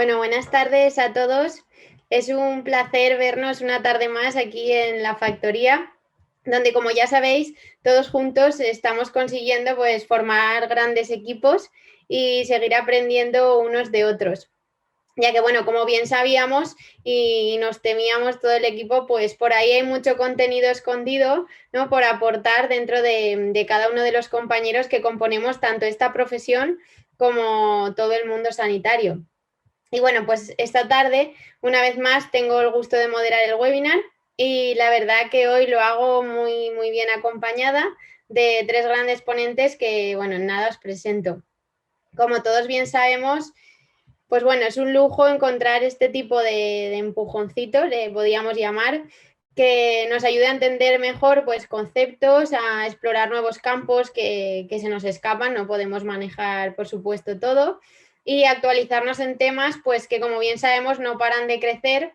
Bueno, buenas tardes a todos. Es un placer vernos una tarde más aquí en la factoría, donde, como ya sabéis, todos juntos estamos consiguiendo pues formar grandes equipos y seguir aprendiendo unos de otros. Ya que, bueno, como bien sabíamos y nos temíamos todo el equipo, pues por ahí hay mucho contenido escondido, ¿no?, por aportar dentro de cada uno de los compañeros que componemos tanto esta profesión como todo el mundo sanitario. Y bueno, pues esta tarde, una vez más, tengo el gusto de moderar el webinar y la verdad que hoy lo hago muy bien acompañada de tres grandes ponentes que, bueno, en nada os presento. Como todos bien sabemos, pues bueno, es un lujo encontrar este tipo de empujoncito, le podríamos llamar, que nos ayude a entender mejor pues, conceptos, a explorar nuevos campos que se nos escapan, no podemos manejar, por supuesto, todo, y actualizarnos en temas pues, que, como bien sabemos, no paran de crecer.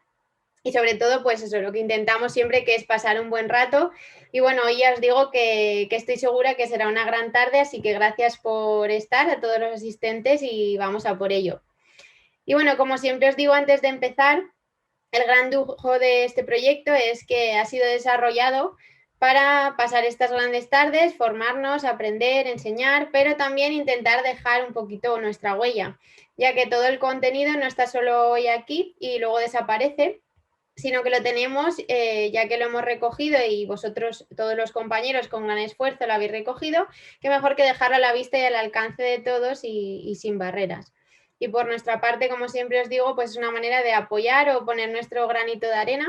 Y sobre todo, pues eso, lo que intentamos siempre, que es pasar un buen rato. Y bueno, hoy ya os digo que estoy segura que será una gran tarde, así que gracias por estar a todos los asistentes y vamos a por ello. Y bueno, como siempre os digo antes de empezar, el gran lujo de este proyecto es que ha sido desarrollado para pasar estas grandes tardes, formarnos, aprender, enseñar, pero también intentar dejar un poquito nuestra huella, ya que todo el contenido no está solo hoy aquí y luego desaparece, sino que lo tenemos, ya que lo hemos recogido y vosotros, todos los compañeros, con gran esfuerzo lo habéis recogido, que mejor que dejarlo a la vista y al alcance de todos y sin barreras. Y por nuestra parte, como siempre os digo, pues es una manera de apoyar o poner nuestro granito de arena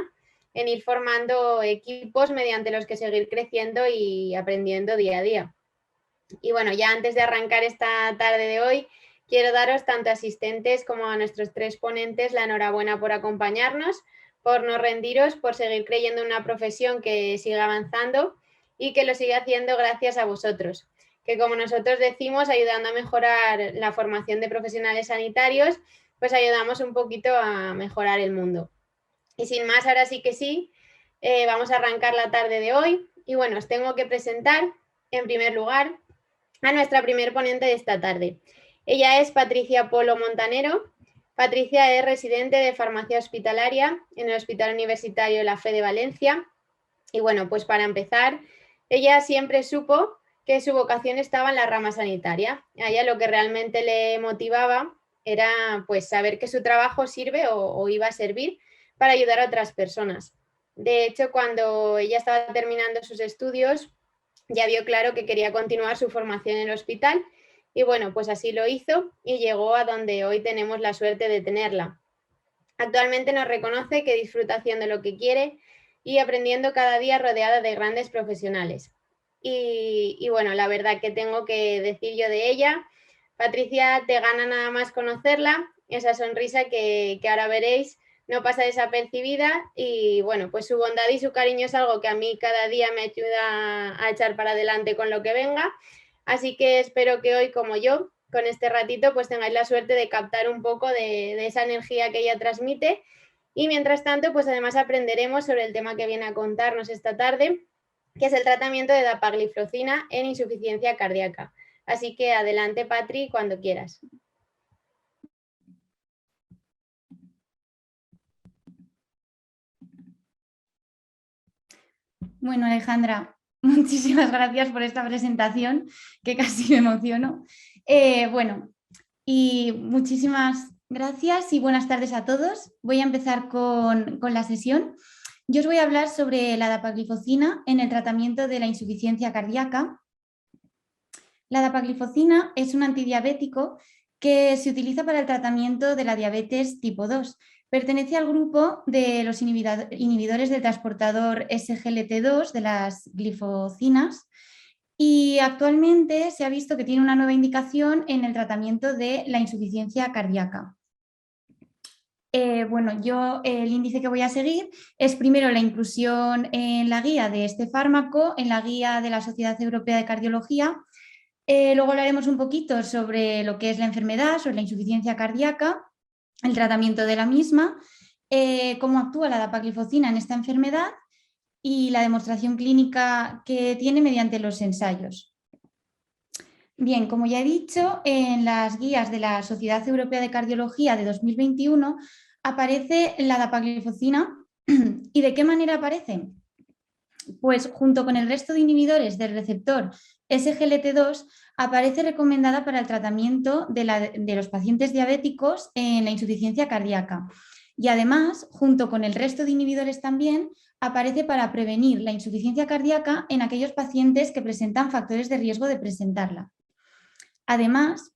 en ir formando equipos mediante los que seguir creciendo y aprendiendo día a día. Y bueno, ya antes de arrancar esta tarde de hoy, quiero daros tanto a asistentes como a nuestros tres ponentes la enhorabuena por acompañarnos, por no rendiros, por seguir creyendo en una profesión que siga avanzando y que lo sigue haciendo gracias a vosotros, que, como nosotros decimos, ayudando a mejorar la formación de profesionales sanitarios, pues ayudamos un poquito a mejorar el mundo. Y sin más, ahora sí que sí, vamos a arrancar la tarde de hoy. Y bueno, os tengo que presentar, en primer lugar, a nuestra primer ponente de esta tarde. Ella es Patricia Polo Montanero. Patricia es residente de farmacia hospitalaria en el Hospital Universitario La Fe de Valencia. Y bueno, pues para empezar, ella siempre supo que su vocación estaba en la rama sanitaria. A ella lo que realmente le motivaba era pues saber que su trabajo sirve o iba a servir para ayudar a otras personas. De hecho, cuando ella estaba terminando sus estudios, ya vio claro que quería continuar su formación en el hospital y bueno, pues así lo hizo y llegó a donde hoy tenemos la suerte de tenerla. Actualmente nos reconoce que disfruta haciendo lo que quiere y aprendiendo cada día rodeada de grandes profesionales. Y bueno, la verdad que tengo que decir yo de ella, Patricia, te gana nada más conocerla, esa sonrisa que ahora veréis no pasa desapercibida y bueno, pues su bondad y su cariño es algo que a mí cada día me ayuda a echar para adelante con lo que venga, así que espero que hoy, como yo, con este ratito, pues tengáis la suerte de captar un poco de esa energía que ella transmite y mientras tanto, pues además aprenderemos sobre el tema que viene a contarnos esta tarde, que es el tratamiento de dapagliflozina en insuficiencia cardíaca. Así que adelante, Patri, cuando quieras. Bueno, Alejandra, muchísimas gracias por esta presentación, que casi me emociono. Bueno, y muchísimas gracias y buenas tardes a todos. Voy a empezar con la sesión. Yo os voy a hablar sobre la dapagliflozina en el tratamiento de la insuficiencia cardíaca. La dapagliflozina es un antidiabético que se utiliza para el tratamiento de la diabetes tipo 2. Pertenece al grupo de los inhibidores del transportador SGLT2 de las glifocinas y actualmente se ha visto que tiene una nueva indicación en el tratamiento de la insuficiencia cardíaca. Bueno, yo el índice que voy a seguir es primero la inclusión en la guía de este fármaco, en la guía de la Sociedad Europea de Cardiología. Luego hablaremos un poquito sobre lo que es la enfermedad, sobre la insuficiencia cardíaca, el tratamiento de la misma, cómo actúa la dapagliflozina en esta enfermedad y la demostración clínica que tiene mediante los ensayos. Bien, como ya he dicho, en las guías de la Sociedad Europea de Cardiología de 2021 aparece la dapagliflozina. ¿Y de qué manera aparece? Pues junto con el resto de inhibidores del receptor SGLT2 aparece recomendada para el tratamiento de los pacientes diabéticos en la insuficiencia cardíaca. Y además, junto con el resto de inhibidores también, aparece para prevenir la insuficiencia cardíaca en aquellos pacientes que presentan factores de riesgo de presentarla. Además,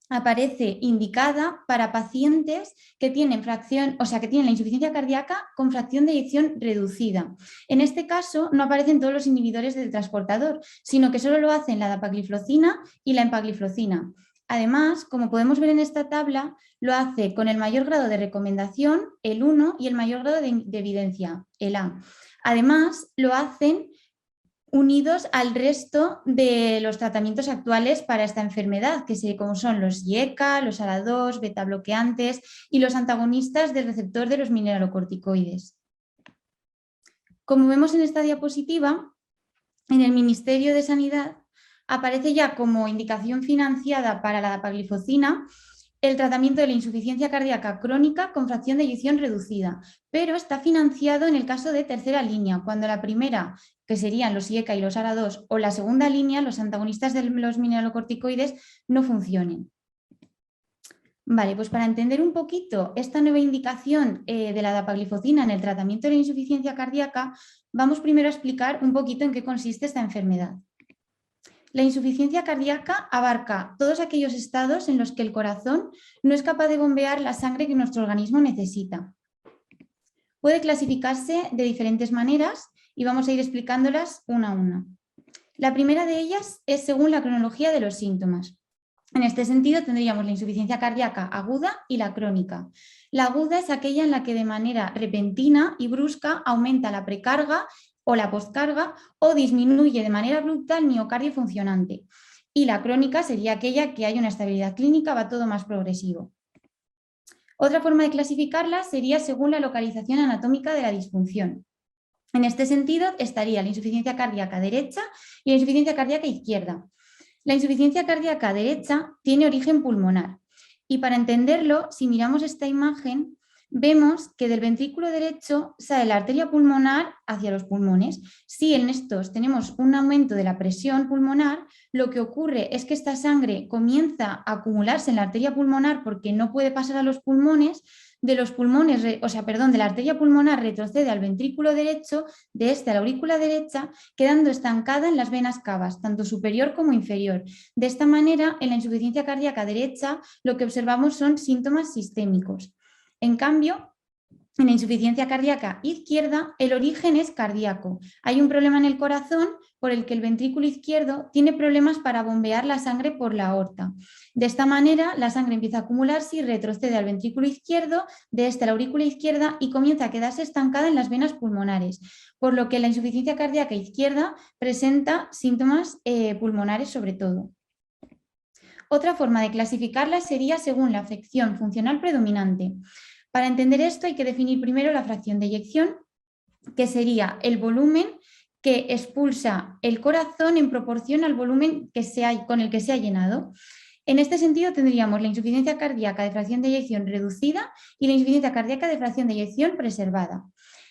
aparece indicada para pacientes que tienen que tienen la insuficiencia cardíaca con fracción de eyección reducida. En este caso no aparecen todos los inhibidores del transportador, sino que solo lo hacen la dapagliflozina y la empagliflozina. Además, como podemos ver en esta tabla, lo hace con el mayor grado de recomendación, el 1, y el mayor grado de evidencia, el A. Además, lo hacen unidos al resto de los tratamientos actuales para esta enfermedad, como son los IECA, los ARA2, beta bloqueantes y los antagonistas del receptor de los mineralocorticoides. Como vemos en esta diapositiva, en el Ministerio de Sanidad aparece ya como indicación financiada para la dapagliflozina el tratamiento de la insuficiencia cardíaca crónica con fracción de eyección reducida, pero está financiado en el caso de tercera línea, cuando la primera, que serían los IECA y los ARA2, o la segunda línea, los antagonistas de los mineralocorticoides, no funcionen. Vale, pues para entender un poquito esta nueva indicación de la dapagliflozina en el tratamiento de la insuficiencia cardíaca, vamos primero a explicar un poquito en qué consiste esta enfermedad. La insuficiencia cardíaca abarca todos aquellos estados en los que el corazón no es capaz de bombear la sangre que nuestro organismo necesita. Puede clasificarse de diferentes maneras y vamos a ir explicándolas una a una. La primera de ellas es según la cronología de los síntomas. En este sentido tendríamos la insuficiencia cardíaca aguda y la crónica. La aguda es aquella en la que de manera repentina y brusca aumenta la precarga o la postcarga o disminuye de manera abrupta el miocardio funcionante. Y la crónica sería aquella que hay una estabilidad clínica, va todo más progresivo. Otra forma de clasificarla sería según la localización anatómica de la disfunción. En este sentido estaría la insuficiencia cardíaca derecha y la insuficiencia cardíaca izquierda. La insuficiencia cardíaca derecha tiene origen pulmonar y para entenderlo, si miramos esta imagen, vemos que del ventrículo derecho sale la arteria pulmonar hacia los pulmones. Si en estos tenemos un aumento de la presión pulmonar, lo que ocurre es que esta sangre comienza a acumularse en la arteria pulmonar porque no puede pasar a los pulmones. De la arteria pulmonar retrocede al ventrículo derecho, de este a la aurícula derecha, quedando estancada en las venas cavas, tanto superior como inferior. De esta manera, en la insuficiencia cardíaca derecha, lo que observamos son síntomas sistémicos. En cambio, en la insuficiencia cardíaca izquierda, el origen es cardíaco. Hay un problema en el corazón por el que el ventrículo izquierdo tiene problemas para bombear la sangre por la aorta. De esta manera, la sangre empieza a acumularse y retrocede al ventrículo izquierdo, de este a la aurícula izquierda y comienza a quedarse estancada en las venas pulmonares, por lo que la insuficiencia cardíaca izquierda presenta síntomas pulmonares sobre todo. Otra forma de clasificarla sería según la afección funcional predominante. Para entender esto hay que definir primero la fracción de eyección, que sería el volumen que expulsa el corazón en proporción al volumen con el que se ha llenado. En este sentido tendríamos la insuficiencia cardíaca de fracción de eyección reducida y la insuficiencia cardíaca de fracción de eyección preservada.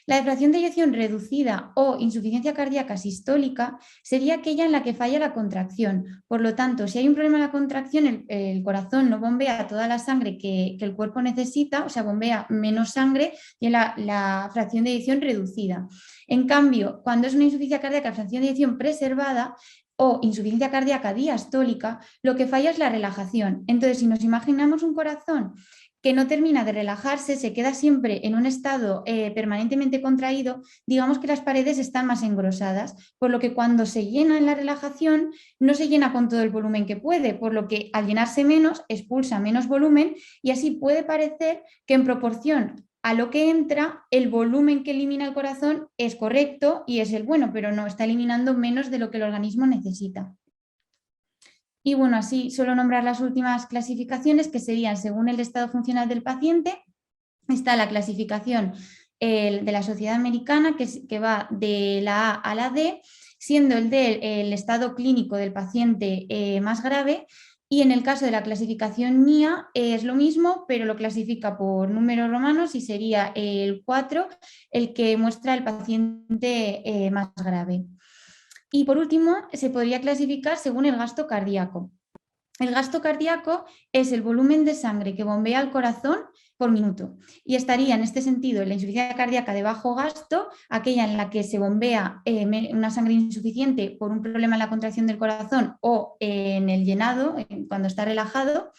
La fracción de eyección reducida o insuficiencia cardíaca sistólica sería aquella en la que falla la contracción. Por lo tanto, si hay un problema en la contracción, el corazón no bombea toda la sangre que el cuerpo necesita, o sea, bombea menos sangre y la fracción de eyección reducida. En cambio, cuando es una insuficiencia cardíaca de fracción de eyección preservada, o insuficiencia cardíaca diastólica, lo que falla es la relajación. Entonces, si nos imaginamos un corazón que no termina de relajarse, se queda siempre en un estado permanentemente contraído, digamos que las paredes están más engrosadas, por lo que cuando se llena en la relajación no se llena con todo el volumen que puede, por lo que al llenarse menos expulsa menos volumen y así puede parecer que en proporción a lo que entra, el volumen que elimina el corazón es correcto y es el bueno, pero no, está eliminando menos de lo que el organismo necesita. Y bueno, así solo nombrar las últimas clasificaciones que serían según el estado funcional del paciente. Está la clasificación de la Sociedad Americana que va de la A a la D siendo el estado clínico del paciente más grave. Y en el caso de la clasificación NIA es lo mismo, pero lo clasifica por números romanos y sería el 4 el que muestra el paciente más grave. Y por último, se podría clasificar según el gasto cardíaco. El gasto cardíaco es el volumen de sangre que bombea al corazón por minuto y estaría en este sentido en la insuficiencia cardíaca de bajo gasto, aquella en la que se bombea una sangre insuficiente por un problema en la contracción del corazón o en el llenado, cuando está relajado.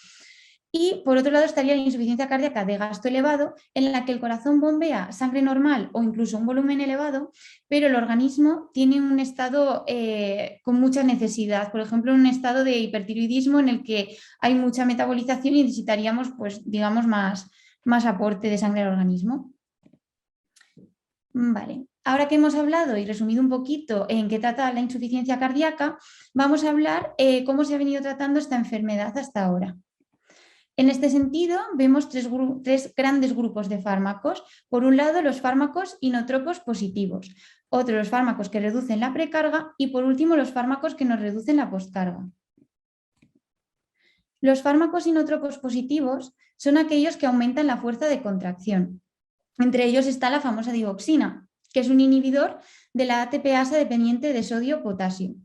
Y por otro lado estaría la insuficiencia cardíaca de gasto elevado, en la que el corazón bombea sangre normal o incluso un volumen elevado, pero el organismo tiene un estado con mucha necesidad, por ejemplo, un estado de hipertiroidismo en el que hay mucha metabolización y necesitaríamos, pues, digamos, más aporte de sangre al organismo. Vale. Ahora que hemos hablado y resumido un poquito en qué trata la insuficiencia cardíaca, vamos a hablar cómo se ha venido tratando esta enfermedad hasta ahora. En este sentido, vemos tres grandes grupos de fármacos. Por un lado, los fármacos inotropos positivos, otro, los fármacos que reducen la precarga y por último, los fármacos que nos reducen la postcarga. Los fármacos inotropos positivos son aquellos que aumentan la fuerza de contracción. Entre ellos está la famosa digoxina, que es un inhibidor de la ATPasa dependiente de sodio-potasio.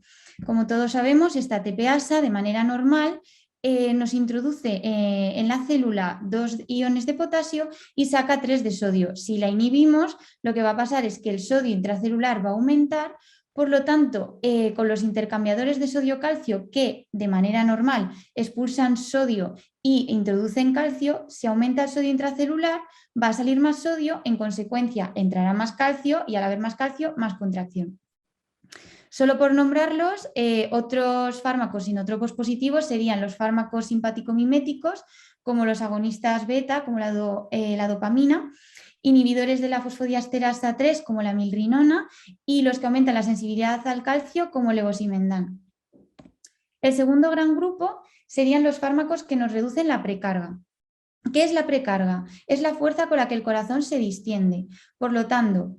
Como todos sabemos, esta ATPasa de manera normal nos introduce en la célula 2 iones de potasio y saca 3 de sodio. Si la inhibimos, lo que va a pasar es que el sodio intracelular va a aumentar. Por lo tanto, con los intercambiadores de sodio-calcio que de manera normal expulsan sodio y introducen calcio, si aumenta el sodio intracelular, va a salir más sodio, en consecuencia entrará más calcio y al haber más calcio, más contracción. Solo por nombrarlos, otros fármacos inotropos positivos serían los fármacos simpático-miméticos, como los agonistas beta, como la dopamina, inhibidores de la fosfodiesterasa 3, como la milrinona, y los que aumentan la sensibilidad al calcio, como el levosimendan. El segundo gran grupo serían los fármacos que nos reducen la precarga. ¿Qué es la precarga? Es la fuerza con la que el corazón se distiende. Por lo tanto,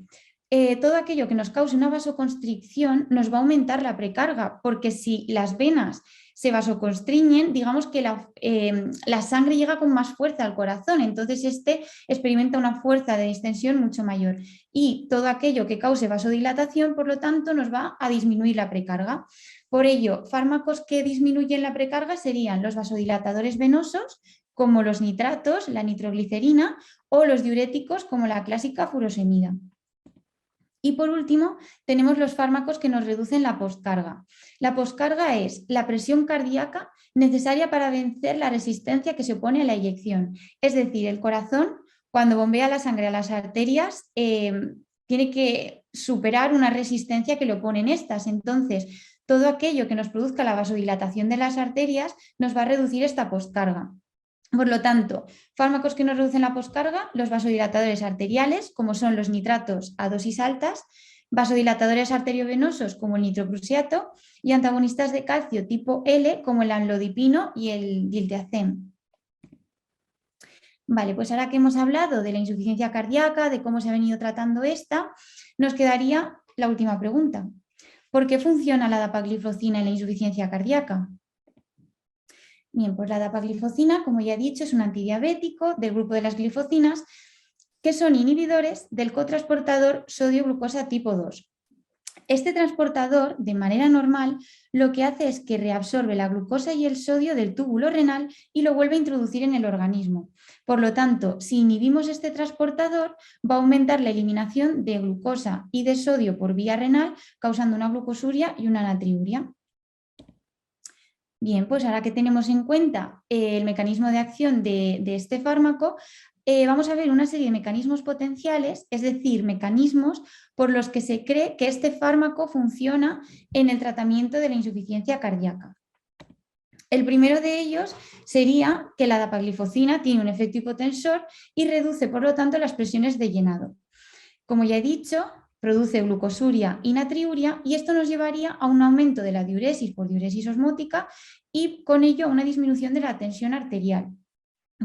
todo aquello que nos cause una vasoconstricción nos va a aumentar la precarga, porque si las venas se vasoconstriñen, digamos que la sangre llega con más fuerza al corazón, entonces este experimenta una fuerza de distensión mucho mayor. Y todo aquello que cause vasodilatación, por lo tanto, nos va a disminuir la precarga. Por ello, fármacos que disminuyen la precarga serían los vasodilatadores venosos, como los nitratos, la nitroglicerina, o los diuréticos, como la clásica furosemida. Y por último, tenemos los fármacos que nos reducen la postcarga. La postcarga es la presión cardíaca necesaria para vencer la resistencia que se opone a la eyección. Es decir, el corazón, cuando bombea la sangre a las arterias, tiene que superar una resistencia que le oponen estas. Entonces, todo aquello que nos produzca la vasodilatación de las arterias nos va a reducir esta postcarga. Por lo tanto, fármacos que nos reducen la postcarga, los vasodilatadores arteriales, como son los nitratos a dosis altas, vasodilatadores arteriovenosos como el nitroprusiato y antagonistas de calcio tipo L como el amlodipino y el diltiazem. Vale, pues ahora que hemos hablado de la insuficiencia cardíaca, de cómo se ha venido tratando esta, nos quedaría la última pregunta. ¿Por qué funciona la dapagliflozina en la insuficiencia cardíaca? Bien, pues la dapagliflozina, como ya he dicho, es un antidiabético del grupo de las glifocinas que son inhibidores del cotransportador sodio-glucosa tipo 2. Este transportador, de manera normal, lo que hace es que reabsorbe la glucosa y el sodio del túbulo renal y lo vuelve a introducir en el organismo. Por lo tanto, si inhibimos este transportador, va a aumentar la eliminación de glucosa y de sodio por vía renal, causando una glucosuria y una natriuria. Bien, pues ahora que tenemos en cuenta el mecanismo de acción de este fármaco, vamos a ver una serie de mecanismos potenciales, es decir, mecanismos por los que se cree que este fármaco funciona en el tratamiento de la insuficiencia cardíaca. El primero de ellos sería que la dapagliflozina tiene un efecto hipotensor y reduce, por lo tanto, las presiones de llenado. Como ya he dicho, produce glucosuria y natriuria y esto nos llevaría a un aumento de la diuresis por diuresis osmótica y con ello a una disminución de la tensión arterial.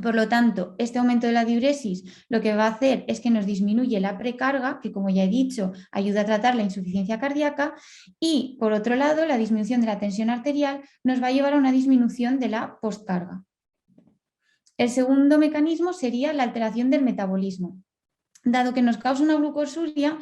Por lo tanto, este aumento de la diuresis lo que va a hacer es que nos disminuye la precarga, que como ya he dicho, ayuda a tratar la insuficiencia cardíaca, y por otro lado, la disminución de la tensión arterial nos va a llevar a una disminución de la postcarga. El segundo mecanismo sería la alteración del metabolismo. Dado que nos causa una glucosuria,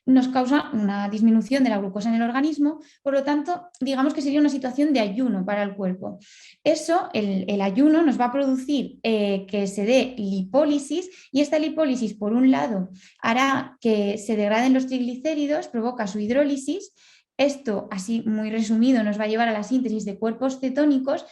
nos causa una disminución de la glucosa en el organismo, por lo tanto, digamos que sería una situación de ayuno para el cuerpo. Eso, el ayuno, nos va a producir que se dé lipólisis, y esta lipólisis, por un lado, hará que se degraden los triglicéridos, provoca su hidrólisis. Esto, así muy resumido, nos va a llevar a la síntesis de cuerpos cetónicos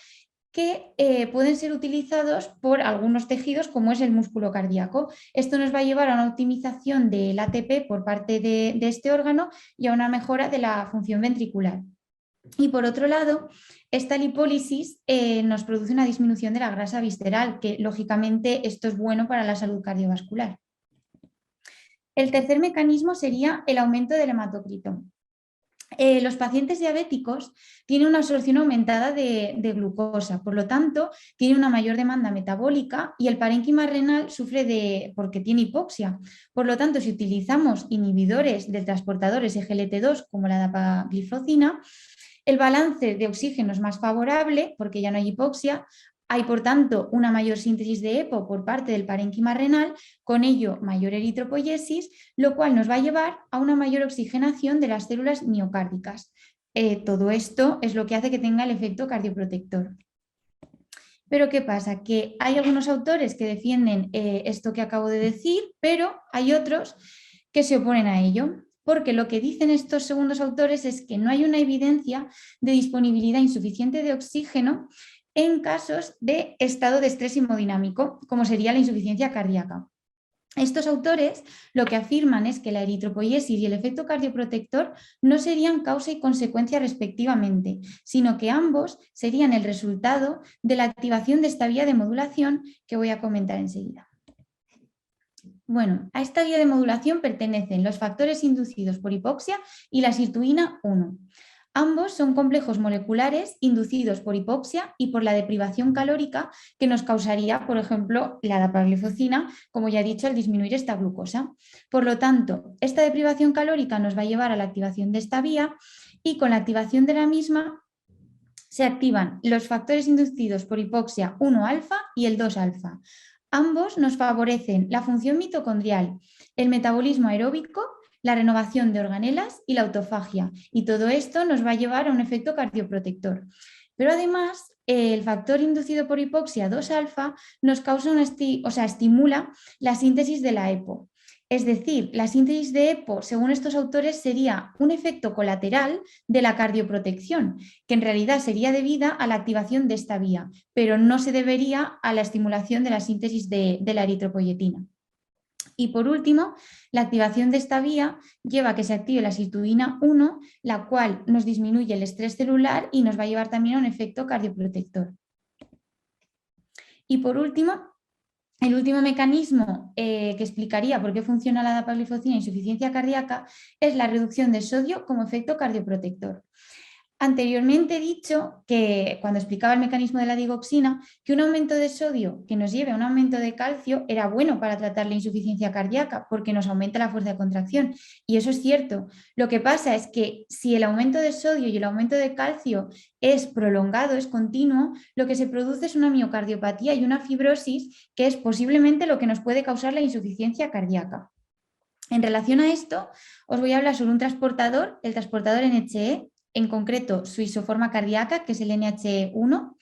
que pueden ser utilizados por algunos tejidos como es el músculo cardíaco. Esto nos va a llevar a una optimización del ATP por parte de este órgano y a una mejora de la función ventricular. Y por otro lado, esta lipólisis nos produce una disminución de la grasa visceral, que lógicamente esto es bueno para la salud cardiovascular. El tercer mecanismo sería el aumento del hematocrito. Los pacientes diabéticos tienen una absorción aumentada de glucosa, por lo tanto, tienen una mayor demanda metabólica y el parénquima renal sufre porque tiene hipoxia. Por lo tanto, si utilizamos inhibidores de transportadores SGLT2 como la dapagliflozina, el balance de oxígeno es más favorable porque ya no hay hipoxia. Hay, por tanto, una mayor síntesis de EPO por parte del parénquima renal, con ello mayor eritropoyesis, lo cual nos va a llevar a una mayor oxigenación de las células miocárdicas. Todo esto es lo que hace que tenga el efecto cardioprotector. Pero ¿qué pasa? Que hay algunos autores que defienden esto que acabo de decir, pero hay otros que se oponen a ello, porque lo que dicen estos segundos autores es que no hay una evidencia de disponibilidad insuficiente de oxígeno en casos de estado de estrés hemodinámico, como sería la insuficiencia cardíaca. Estos autores lo que afirman es que la eritropoyesis y el efecto cardioprotector no serían causa y consecuencia respectivamente, sino que ambos serían el resultado de la activación de esta vía de modulación que voy a comentar enseguida. Bueno, a esta vía de modulación pertenecen los factores inducidos por hipoxia y la sirtuina 1. Ambos son complejos moleculares inducidos por hipoxia y por la deprivación calórica que nos causaría, por ejemplo, la dapagliflozina, como ya he dicho, al disminuir esta glucosa. Por lo tanto, esta deprivación calórica nos va a llevar a la activación de esta vía, y con la activación de la misma se activan los factores inducidos por hipoxia 1-alfa y el 2-alfa. Ambos nos favorecen la función mitocondrial, el metabolismo aeróbico, la renovación de organelas y la autofagia. Y todo esto nos va a llevar a un efecto cardioprotector. Pero además, el factor inducido por hipoxia 2-alfa nos causa estimula la síntesis de la EPO. Es decir, la síntesis de EPO, según estos autores, sería un efecto colateral de la cardioprotección, que en realidad sería debida a la activación de esta vía, pero no se debería a la estimulación de la síntesis de la eritropoyetina. Y por último, la activación de esta vía lleva a que se active la sirtuina 1, la cual nos disminuye el estrés celular y nos va a llevar también a un efecto cardioprotector. Y por último, el último mecanismo que explicaría por qué funciona la dapagliflozina en insuficiencia cardíaca es la reducción de sodio como efecto cardioprotector. Anteriormente he dicho que cuando explicaba el mecanismo de la digoxina, que un aumento de sodio que nos lleve a un aumento de calcio era bueno para tratar la insuficiencia cardíaca porque nos aumenta la fuerza de contracción. Y eso es cierto. Lo que pasa es que si el aumento de sodio y el aumento de calcio es prolongado, es continuo, lo que se produce es una miocardiopatía y una fibrosis, que es posiblemente lo que nos puede causar la insuficiencia cardíaca. En relación a esto, os voy a hablar sobre un transportador, el transportador NHE, en concreto su isoforma cardíaca, que es el NHE1,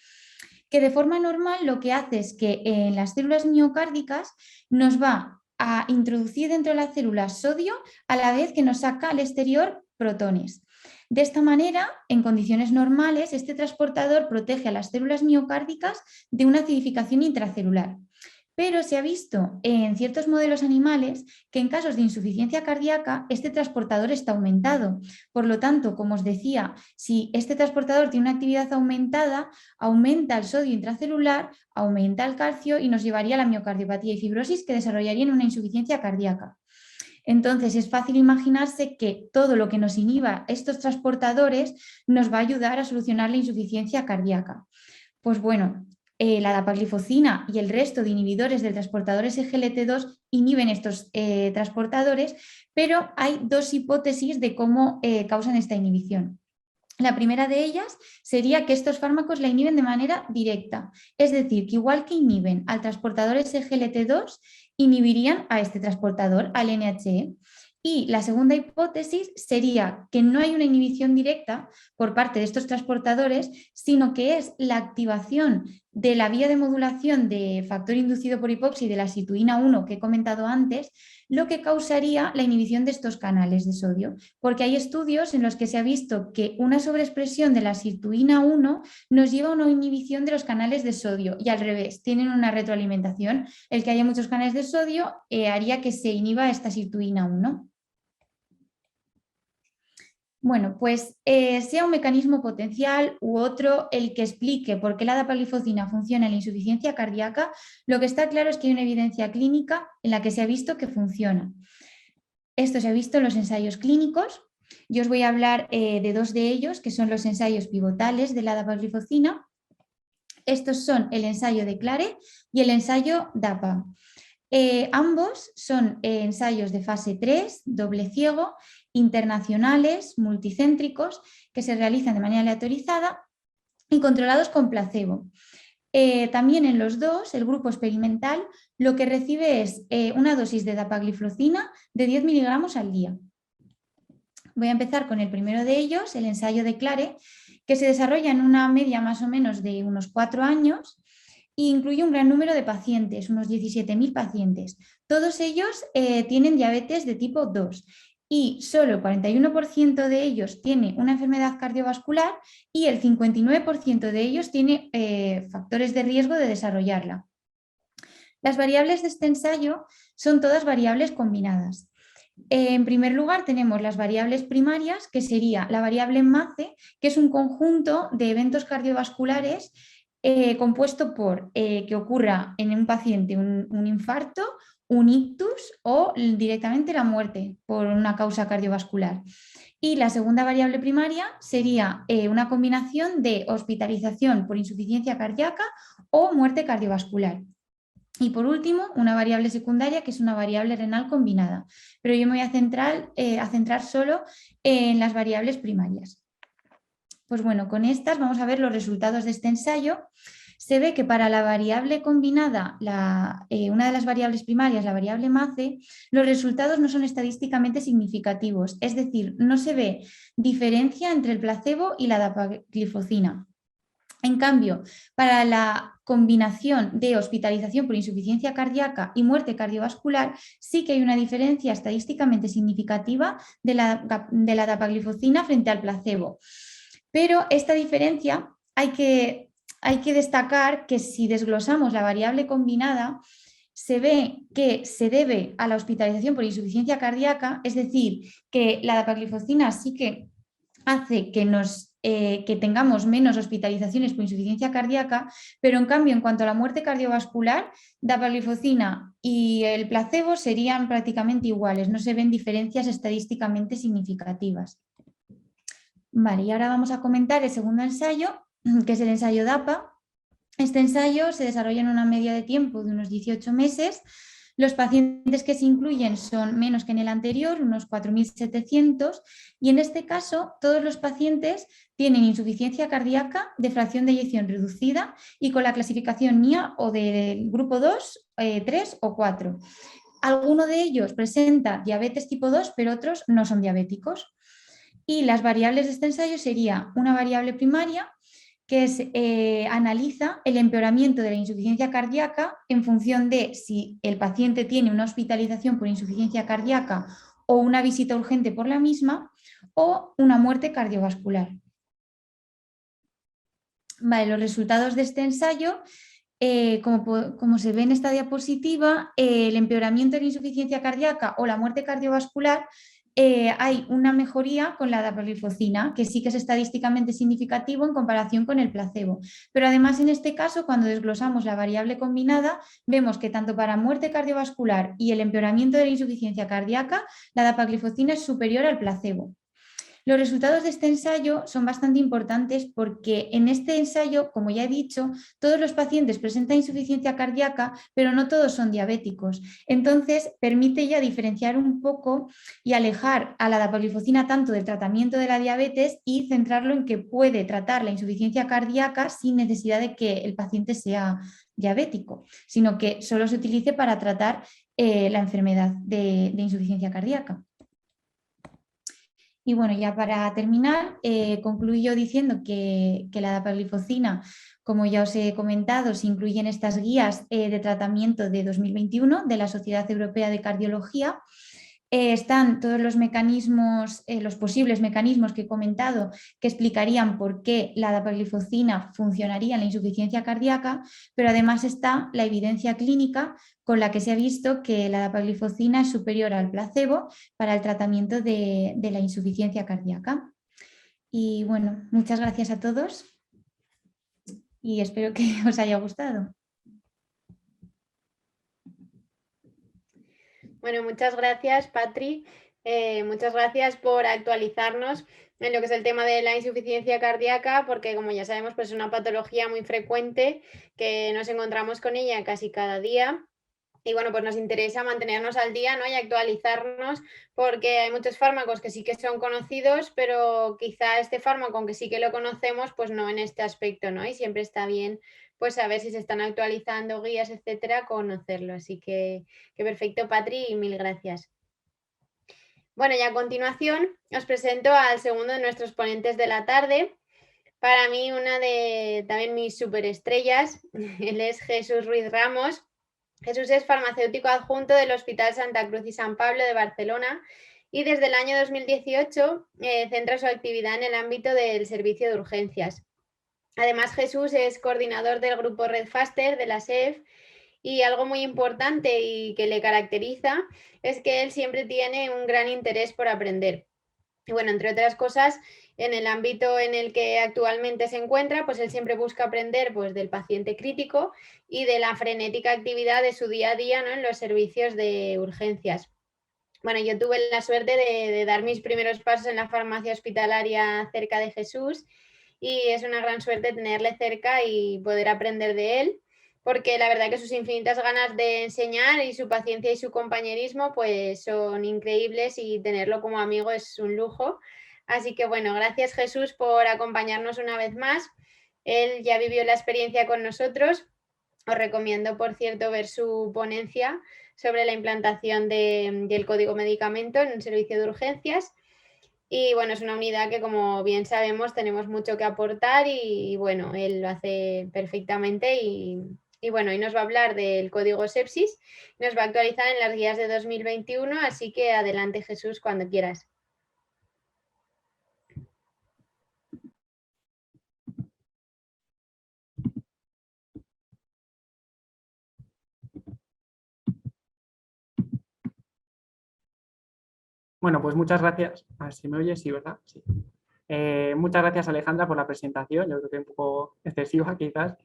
que de forma normal lo que hace es que en las células miocárdicas nos va a introducir dentro de la célula sodio a la vez que nos saca al exterior protones. De esta manera, en condiciones normales, este transportador protege a las células miocárdicas de una acidificación intracelular. Pero se ha visto en ciertos modelos animales que en casos de insuficiencia cardíaca este transportador está aumentado. Por lo tanto, como os decía, si este transportador tiene una actividad aumentada, aumenta el sodio intracelular, aumenta el calcio y nos llevaría a la miocardiopatía y fibrosis que desarrollarían una insuficiencia cardíaca. Entonces es fácil imaginarse que todo lo que nos inhiba estos transportadores nos va a ayudar a solucionar la insuficiencia cardíaca. Pues bueno, la dapagliflozina y el resto de inhibidores del transportador SGLT2 inhiben estos transportadores, pero hay dos hipótesis de cómo causan esta inhibición. La primera de ellas sería que estos fármacos la inhiben de manera directa, es decir, que igual que inhiben al transportador SGLT2, inhibirían a este transportador, al NHE. Y la segunda hipótesis sería que no hay una inhibición directa por parte de estos transportadores, sino que es la activación de la vía de modulación de factor inducido por hipoxia de la sitoína 1 que he comentado antes, lo que causaría la inhibición de estos canales de sodio, porque hay estudios en los que se ha visto que una sobreexpresión de la sitoína 1 nos lleva a una inhibición de los canales de sodio y al revés, tienen una retroalimentación. El que haya muchos canales de sodio haría que se inhiba esta sitoína 1. Bueno, pues sea un mecanismo potencial u otro el que explique por qué la dapagliflozina funciona en la insuficiencia cardíaca, lo que está claro es que hay una evidencia clínica en la que se ha visto que funciona. Esto se ha visto en los ensayos clínicos. Yo os voy a hablar de dos de ellos, que son los ensayos pivotales de la dapagliflozina. Estos son el ensayo de Clare y el ensayo DAPA. Ambos son ensayos de fase 3, doble ciego, internacionales, multicéntricos, que se realizan de manera aleatorizada y controlados con placebo. También en los dos, el grupo experimental lo que recibe es una dosis de dapagliflozina de 10 miligramos al día. Voy a empezar con el primero de ellos, el ensayo de Clare, que se desarrolla en una media más o menos de unos 4 años e incluye un gran número de pacientes, unos 17.000 pacientes. Todos ellos tienen diabetes de tipo 2 y solo el 41% de ellos tiene una enfermedad cardiovascular y el 59% de ellos tiene factores de riesgo de desarrollarla. Las variables de este ensayo son todas variables combinadas. En primer lugar tenemos las variables primarias, que sería la variable MACE, que es un conjunto de eventos cardiovasculares compuesto por que ocurra en un paciente un infarto, un ictus o directamente la muerte por una causa cardiovascular. Y la segunda variable primaria sería una combinación de hospitalización por insuficiencia cardíaca o muerte cardiovascular. Y por último, una variable secundaria que es una variable renal combinada. Pero yo me voy a centrar solo en las variables primarias. Pues bueno, con estas vamos a ver los resultados de este ensayo. Se ve que para la variable combinada, una de las variables primarias, la variable MACE, los resultados no son estadísticamente significativos, es decir, no se ve diferencia entre el placebo y la dapagliflozina. En cambio, para la combinación de hospitalización por insuficiencia cardíaca y muerte cardiovascular, sí que hay una diferencia estadísticamente significativa de la dapagliflozina frente al placebo. Pero esta diferencia hay que destacar que si desglosamos la variable combinada, se ve que se debe a la hospitalización por insuficiencia cardíaca, es decir, que la dapagliflozina sí que hace que tengamos menos hospitalizaciones por insuficiencia cardíaca, pero en cambio en cuanto a la muerte cardiovascular, dapagliflozina y el placebo serían prácticamente iguales, no se ven diferencias estadísticamente significativas. Vale, y ahora vamos a comentar el segundo ensayo, que es el ensayo DAPA. Este ensayo se desarrolla en una media de tiempo de unos 18 meses. Los pacientes que se incluyen son menos que en el anterior, unos 4.700, y en este caso todos los pacientes tienen insuficiencia cardíaca de fracción de eyección reducida y con la clasificación NIA o del grupo 2, 3 o 4. Alguno de ellos presenta diabetes tipo 2, pero otros no son diabéticos. Y las variables de este ensayo sería una variable primaria que analiza el empeoramiento de la insuficiencia cardíaca en función de si el paciente tiene una hospitalización por insuficiencia cardíaca o una visita urgente por la misma o una muerte cardiovascular. Vale, los resultados de este ensayo, como se ve en esta diapositiva, el empeoramiento de la insuficiencia cardíaca o la muerte cardiovascular hay una mejoría con la dapagliflozina, que sí que es estadísticamente significativo en comparación con el placebo. Pero además en este caso, cuando desglosamos la variable combinada, vemos que tanto para muerte cardiovascular y el empeoramiento de la insuficiencia cardíaca, la dapagliflozina es superior al placebo. Los resultados de este ensayo son bastante importantes porque en este ensayo, como ya he dicho, todos los pacientes presentan insuficiencia cardíaca, pero no todos son diabéticos. Entonces, permite ya diferenciar un poco y alejar a la dapagliflozina tanto del tratamiento de la diabetes y centrarlo en que puede tratar la insuficiencia cardíaca sin necesidad de que el paciente sea diabético, sino que solo se utilice para tratar la enfermedad de insuficiencia cardíaca. Y bueno, ya para terminar, concluyo diciendo que la dapagliflozina, como ya os he comentado, se incluye en estas guías de tratamiento de 2021 de la Sociedad Europea de Cardiología. Están todos los mecanismos, los posibles mecanismos que he comentado que explicarían por qué la dapagliflozina funcionaría en la insuficiencia cardíaca, pero además está la evidencia clínica con la que se ha visto que la dapagliflozina es superior al placebo para el tratamiento de la insuficiencia cardíaca. Y bueno, muchas gracias a todos y espero que os haya gustado. Bueno, muchas gracias, Patri. Muchas gracias por actualizarnos en lo que es el tema de la insuficiencia cardíaca, porque como ya sabemos, pues es una patología muy frecuente que nos encontramos con ella casi cada día. Y bueno, pues nos interesa mantenernos al día, ¿no? Y actualizarnos, porque hay muchos fármacos que sí que son conocidos, pero quizá este fármaco, aunque sí que lo conocemos, pues no en este aspecto, ¿no? Y siempre está bien, pues saber si se están actualizando guías, etcétera, conocerlo. Así que perfecto, Patri, y mil gracias. Bueno, y a continuación os presento al segundo de nuestros ponentes de la tarde. Para mí, una de también mis superestrellas, él es Jesús Ruiz Ramos. Jesús es farmacéutico adjunto del Hospital Santa Cruz y San Pablo de Barcelona y desde el año 2018 centra su actividad en el ámbito del servicio de urgencias. Además, Jesús es coordinador del grupo Red Faster de la SEF y algo muy importante y que le caracteriza es que él siempre tiene un gran interés por aprender. Y bueno, entre otras cosas, en el ámbito en el que actualmente se encuentra, pues él siempre busca aprender pues, del paciente crítico y de la frenética actividad de su día a día, ¿no? En los servicios de urgencias. Bueno, yo tuve la suerte de dar mis primeros pasos en la farmacia hospitalaria cerca de Jesús y es una gran suerte tenerle cerca y poder aprender de él, porque la verdad que sus infinitas ganas de enseñar y su paciencia y su compañerismo pues son increíbles y tenerlo como amigo es un lujo. Así que bueno, gracias Jesús por acompañarnos una vez más. Él ya vivió la experiencia con nosotros. Os recomiendo, por cierto, ver su ponencia sobre la implantación del código medicamento en el servicio de urgencias. Y bueno, es una unidad que, como bien sabemos, tenemos mucho que aportar y bueno, él lo hace perfectamente y bueno, y nos va a hablar del código sepsis, nos va a actualizar en las guías de 2021, así que adelante Jesús cuando quieras. Bueno, pues muchas gracias. A ver si me oyes, sí, ¿verdad? Sí. Muchas gracias, Alejandra, por la presentación. Yo creo que un poco excesiva, quizás.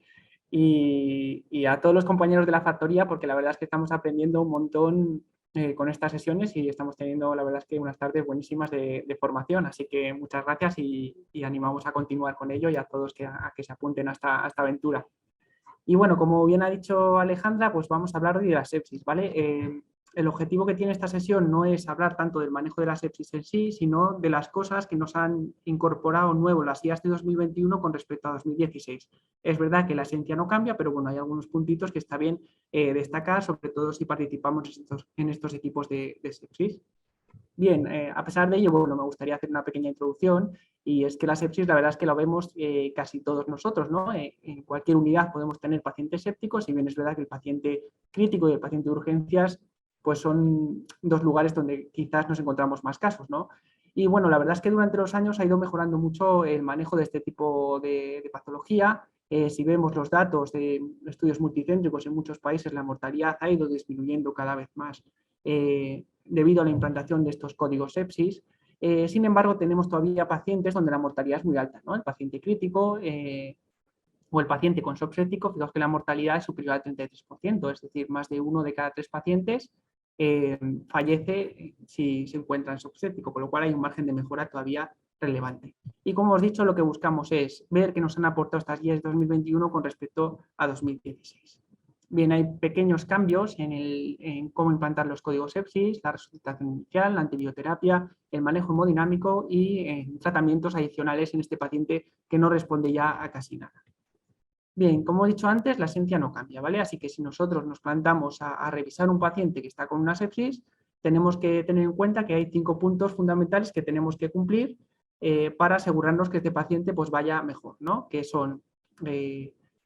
Y a todos los compañeros de la factoría, porque la verdad es que estamos aprendiendo un montón con estas sesiones y estamos teniendo, la verdad es que unas tardes buenísimas de formación. Así que muchas gracias y animamos a continuar con ello y a todos a que se apunten a esta aventura. Y bueno, como bien ha dicho Alejandra, pues vamos a hablar hoy de la sepsis, ¿vale? El objetivo que tiene esta sesión no es hablar tanto del manejo de la sepsis en sí, sino de las cosas que nos han incorporado nuevo las guías de 2021 con respecto a 2016. Es verdad que la esencia no cambia, pero bueno, hay algunos puntitos que está bien destacar, sobre todo si participamos en estos equipos de sepsis. Bien, a pesar de ello, bueno, me gustaría hacer una pequeña introducción y es que la sepsis la verdad es que lo vemos casi todos nosotros, ¿no? En cualquier unidad podemos tener pacientes sépticos, si bien es verdad que el paciente crítico y el paciente de urgencias pues son dos lugares donde quizás nos encontramos más casos, ¿no? Y bueno, la verdad es que durante los años ha ido mejorando mucho el manejo de este tipo de patología. Si vemos los datos de estudios multicéntricos en muchos países, la mortalidad ha ido disminuyendo cada vez más debido a la implantación de estos códigos sepsis. Sin embargo, tenemos todavía pacientes donde la mortalidad es muy alta, ¿no? El paciente crítico o el paciente con shock séptico, fijaos que la mortalidad es superior al 33%, es decir, más de 1 de cada 3 pacientes fallece si se encuentra en shock séptico, con lo cual hay un margen de mejora todavía relevante. Y como os he dicho, lo que buscamos es ver qué nos han aportado estas guías de 2021 con respecto a 2016. Bien, hay pequeños cambios en cómo implantar los códigos sepsis, la resucitación inicial, la antibioterapia, el manejo hemodinámico y tratamientos adicionales en este paciente que no responde ya a casi nada. Bien, como he dicho antes, la esencia no cambia, ¿vale? Así que si nosotros nos plantamos a revisar un paciente que está con una sepsis, tenemos que tener en cuenta que hay 5 puntos fundamentales que tenemos que cumplir para asegurarnos que este paciente pues, vaya mejor, ¿no? Que son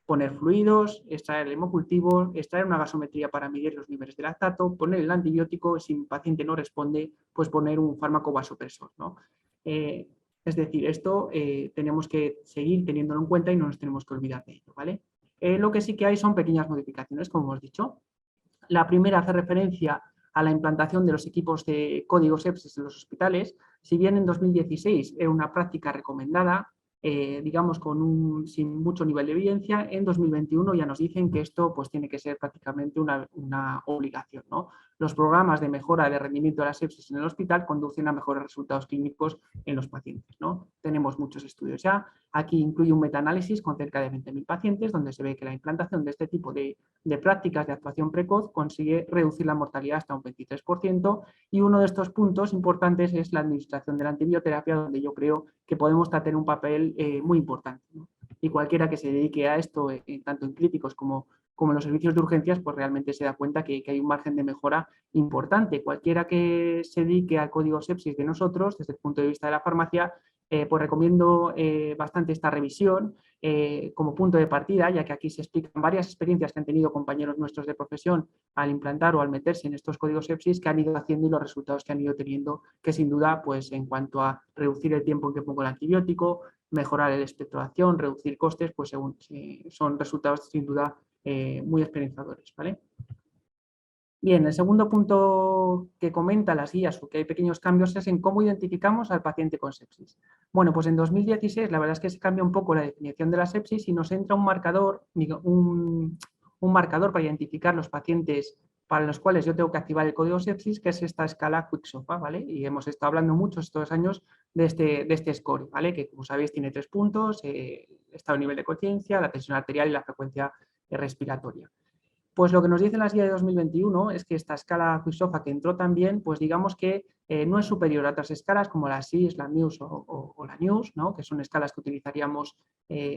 poner fluidos, extraer el hemocultivo, extraer una gasometría para medir los niveles de lactato, poner el antibiótico, si el paciente no responde, pues poner un fármaco vasopresor, ¿no? Es decir, esto tenemos que seguir teniéndolo en cuenta y no nos tenemos que olvidar de ello, ¿vale? Lo que sí que hay son pequeñas modificaciones, como hemos dicho. La primera hace referencia a la implantación de los equipos de código sepsis en los hospitales. Si bien en 2016 era una práctica recomendada, digamos sin mucho nivel de evidencia, en 2021 ya nos dicen que esto pues, tiene que ser prácticamente una obligación, ¿no? Los programas de mejora de rendimiento de la sepsis en el hospital conducen a mejores resultados clínicos en los pacientes, ¿no? Tenemos muchos estudios ya. Aquí incluye un metaanálisis con cerca de 20.000 pacientes donde se ve que la implantación de este tipo de prácticas de actuación precoz consigue reducir la mortalidad hasta un 23%, y uno de estos puntos importantes es la administración de la antibioterapia, donde yo creo que podemos tener un papel muy importante, ¿no? Y cualquiera que se dedique a esto, tanto en críticos como en los servicios de urgencias, pues realmente se da cuenta que hay un margen de mejora importante. Cualquiera que se dedique al código sepsis de nosotros, desde el punto de vista de la farmacia, pues recomiendo bastante esta revisión como punto de partida, ya que aquí se explican varias experiencias que han tenido compañeros nuestros de profesión al implantar o al meterse en estos códigos sepsis que han ido haciendo y los resultados que han ido teniendo, que sin duda, pues en cuanto a reducir el tiempo en que pongo el antibiótico, mejorar el espectro de acción, reducir costes, pues son resultados sin duda muy esperanzadores, ¿vale? Bien, el segundo punto que comenta las guías o que hay pequeños cambios es en cómo identificamos al paciente con sepsis. Bueno, pues en 2016 la verdad es que se cambia un poco la definición de la sepsis y nos entra un marcador para identificar los pacientes para los cuales yo tengo que activar el código sepsis, que es esta escala Quick-SOFA, ¿vale? Y hemos estado hablando muchos estos años de este score, ¿vale? Que como sabéis tiene 3 puntos, estado de nivel de conciencia, la tensión arterial y la frecuencia respiratoria. Pues lo que nos dicen las guías de 2021 es que esta escala Quick-SOFA que entró también, pues digamos que no es superior a otras escalas como la SIS, la MUSE o la NEWS, ¿no? Que son escalas que utilizaríamos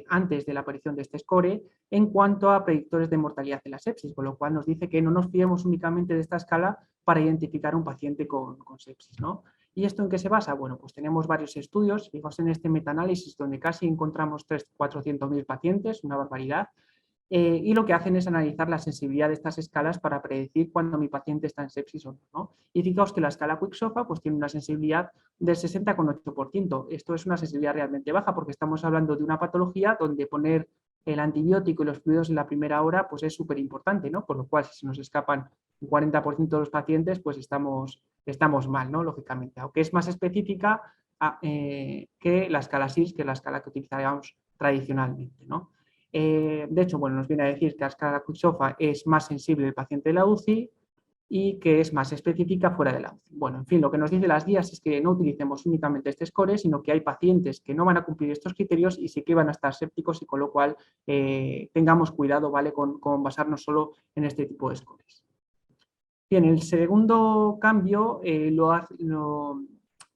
antes de la aparición de este score, en cuanto a predictores de mortalidad de la sepsis, con lo cual nos dice que no nos fiemos únicamente de esta escala para identificar un paciente con sepsis, ¿no? ¿Y esto en qué se basa? Bueno, pues tenemos varios estudios, fijaos en este metaanálisis donde casi encontramos 400.000 pacientes, una barbaridad. Y lo que hacen es analizar la sensibilidad de estas escalas para predecir cuándo mi paciente está en sepsis o no. Y fijaos que la escala Quick-SOFA pues, tiene una sensibilidad del 60,8%. Esto es una sensibilidad realmente baja porque estamos hablando de una patología donde poner el antibiótico y los fluidos en la primera hora pues, es súper importante, ¿no? Por lo cual, si se nos escapan un 40% de los pacientes, pues estamos mal, ¿no? Lógicamente. Aunque es más específica que la escala SIS, que es la escala que utilizaríamos tradicionalmente, ¿no? De hecho, bueno, nos viene a decir que la escala Quick-SOFA es más sensible el paciente de la UCI y que es más específica fuera de la UCI. Bueno, en fin, lo que nos dicen las guías es que no utilicemos únicamente este score, sino que hay pacientes que no van a cumplir estos criterios y sí que van a estar sépticos y con lo cual tengamos cuidado, ¿vale? Con basarnos solo en este tipo de scores. Bien, el segundo cambio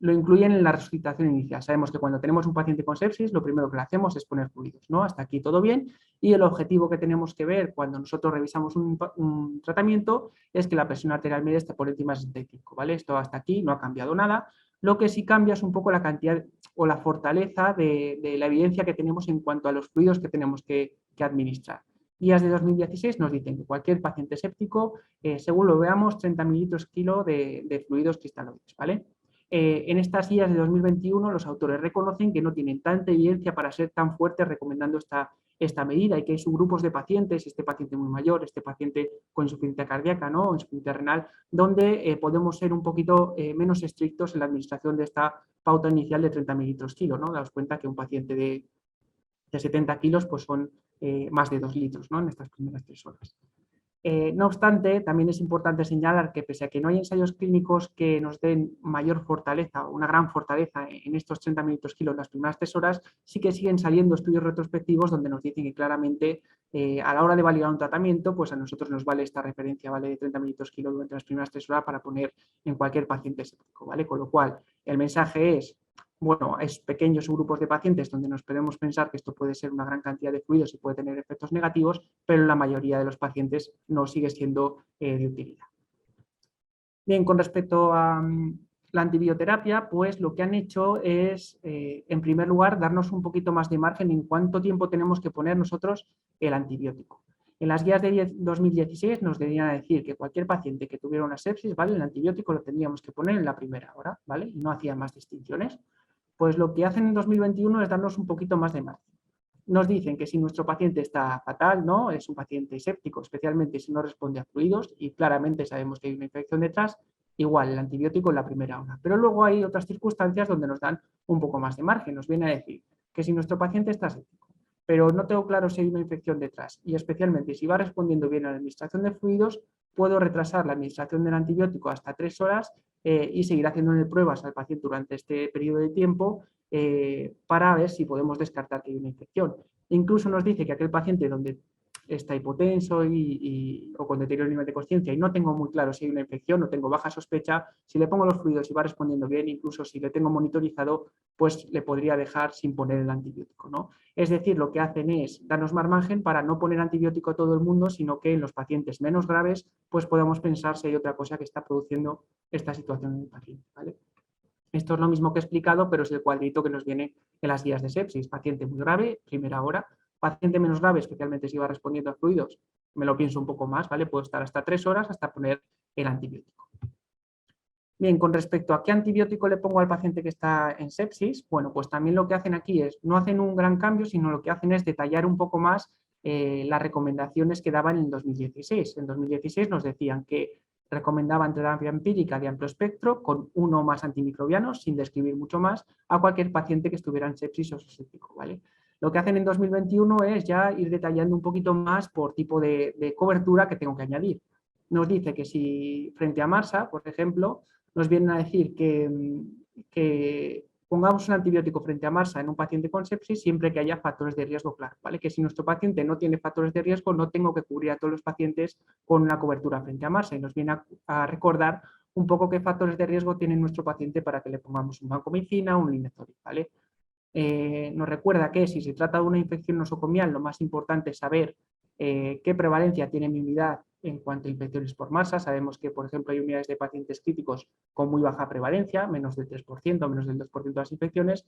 lo incluyen en la resucitación inicial. Sabemos que cuando tenemos un paciente con sepsis, lo primero que le hacemos es poner fluidos, ¿no? Hasta aquí todo bien. Y el objetivo que tenemos que ver cuando nosotros revisamos un tratamiento es que la presión arterial media esté por encima de 65, ¿vale? Esto hasta aquí no ha cambiado nada. Lo que sí cambia es un poco la cantidad o la fortaleza de la evidencia que tenemos en cuanto a los fluidos que tenemos que administrar. Guías de 2016 nos dicen que cualquier paciente séptico, según lo veamos, 30 mililitros kilo de fluidos cristaloides, ¿vale? En estas guías de 2021 los autores reconocen que no tienen tanta evidencia para ser tan fuertes recomendando esta medida y que hay subgrupos de pacientes, este paciente muy mayor, este paciente con insuficiencia cardíaca, ¿no? O insuficiencia renal, donde podemos ser un poquito menos estrictos en la administración de esta pauta inicial de 30 mililitros kilo, ¿no? Daos cuenta que un paciente de 70 kilos pues son más de 2 litros, ¿no? En estas primeras 3 horas. No obstante, también es importante señalar que pese a que no hay ensayos clínicos que nos den mayor fortaleza o una gran fortaleza en estos 30 minutos kilo en las primeras 3 horas, sí que siguen saliendo estudios retrospectivos donde nos dicen que claramente a la hora de validar un tratamiento, pues a nosotros nos vale esta referencia, ¿vale? De 30 minutos kilo durante las primeras 3 horas para poner en cualquier paciente séptico, ¿vale? Con lo cual, el mensaje es, bueno, hay pequeños grupos de pacientes donde nos podemos pensar que esto puede ser una gran cantidad de fluidos y puede tener efectos negativos, pero en la mayoría de los pacientes no sigue siendo de utilidad. Bien, con respecto a la antibioterapia, pues lo que han hecho es, en primer lugar, darnos un poquito más de margen en cuánto tiempo tenemos que poner nosotros el antibiótico. En las guías de 2016 nos debían a decir que cualquier paciente que tuviera una sepsis, ¿vale? El antibiótico lo tendríamos que poner en la primera hora, ¿vale? Y no hacía más distinciones. Pues lo que hacen en 2021 es darnos un poquito más de margen. Nos dicen que si nuestro paciente está fatal, ¿no? Es un paciente séptico, especialmente si no responde a fluidos y claramente sabemos que hay una infección detrás, igual el antibiótico en la primera hora. Pero luego hay otras circunstancias donde nos dan un poco más de margen. Nos viene a decir que si nuestro paciente está séptico, pero no tengo claro si hay una infección detrás y especialmente si va respondiendo bien a la administración de fluidos, puedo retrasar la administración del antibiótico hasta 3 horas y seguir haciéndole pruebas al paciente durante este periodo de tiempo para ver si podemos descartar que hay una infección. Incluso nos dice que aquel paciente donde está hipotenso o con deterioro del nivel de conciencia y no tengo muy claro si hay una infección o tengo baja sospecha, si le pongo los fluidos y va respondiendo bien, incluso si le tengo monitorizado, pues le podría dejar sin poner el antibiótico, ¿no? Es decir, lo que hacen es darnos más margen para no poner antibiótico a todo el mundo, sino que en los pacientes menos graves, pues podamos pensar si hay otra cosa que está produciendo esta situación en el paciente, ¿vale? Esto es lo mismo que he explicado, pero es el cuadrito que nos viene en las guías de sepsis. Paciente muy grave, primera hora. Paciente menos grave, especialmente si va respondiendo a fluidos, me lo pienso un poco más, ¿vale? Puedo estar hasta 3 horas hasta poner el antibiótico. Bien, con respecto a qué antibiótico le pongo al paciente que está en sepsis, bueno, pues también lo que hacen aquí es, no hacen un gran cambio, sino lo que hacen es detallar un poco más las recomendaciones que daban en 2016. En 2016 nos decían que recomendaban terapia empírica de amplio espectro con uno o más antimicrobianos, sin describir mucho más, a cualquier paciente que estuviera en sepsis o séptico, ¿vale? Lo que hacen en 2021 es ya ir detallando un poquito más por tipo de cobertura que tengo que añadir. Nos dice que si frente a MARSA, por ejemplo, nos vienen a decir que pongamos un antibiótico frente a MARSA en un paciente con sepsis siempre que haya factores de riesgo claro, ¿vale? Que si nuestro paciente no tiene factores de riesgo, no tengo que cubrir a todos los pacientes con una cobertura frente a MARSA. Y nos viene a recordar un poco qué factores de riesgo tiene nuestro paciente para que le pongamos un vancomicina o un linezolid, ¿vale? Nos recuerda que si se trata de una infección nosocomial, lo más importante es saber qué prevalencia tiene mi unidad en cuanto a infecciones por masa. Sabemos que, por ejemplo, hay unidades de pacientes críticos con muy baja prevalencia, menos del 3%, menos del 2% de las infecciones,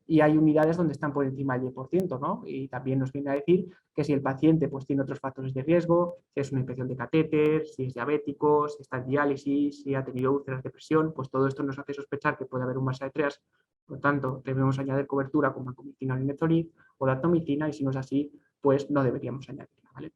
y hay unidades donde están por encima del 10%, ¿no? Y también nos viene a decir que si el paciente pues, tiene otros factores de riesgo, si es una infección de catéter, si es diabético, si está en diálisis, si ha tenido úlceras de presión, pues todo esto nos hace sospechar que puede haber un masa de trias. Por lo tanto, debemos añadir cobertura con vancomicina o linezolid o daptomicina y si no es así, pues no deberíamos añadirla, ¿vale?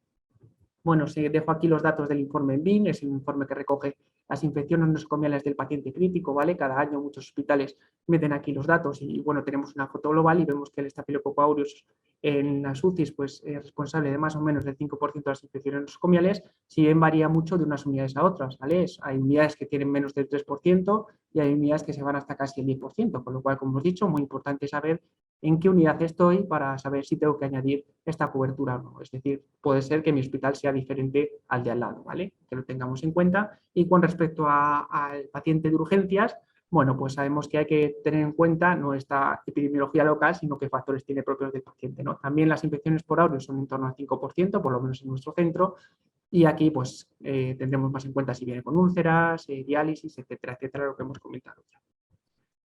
Bueno, os dejo aquí los datos del informe BIN, es un informe que recoge las infecciones nosocomiales del paciente crítico, ¿vale? Cada año muchos hospitales meten aquí los datos y, bueno, tenemos una foto global y vemos que el Staphylococcus aureus en las UCIs pues, es responsable de más o menos del 5% de las infecciones nosocomiales, si bien varía mucho de unas unidades a otras, ¿vale? Hay unidades que tienen menos del 3% y hay unidades que se van hasta casi el 10%, con lo cual, como hemos dicho, muy importante saber en qué unidad estoy para saber si tengo que añadir esta cobertura o no. Es decir, puede ser que mi hospital sea diferente al de al lado, ¿vale? Que lo tengamos en cuenta. Y con respecto al paciente de urgencias, bueno, pues sabemos que hay que tener en cuenta no esta epidemiología local, sino qué factores tiene propios del paciente, ¿no? También las infecciones por aureus son en torno al 5%, por lo menos en nuestro centro, y aquí pues tendremos más en cuenta si viene con úlceras, diálisis, etcétera, etcétera, lo que hemos comentado ya.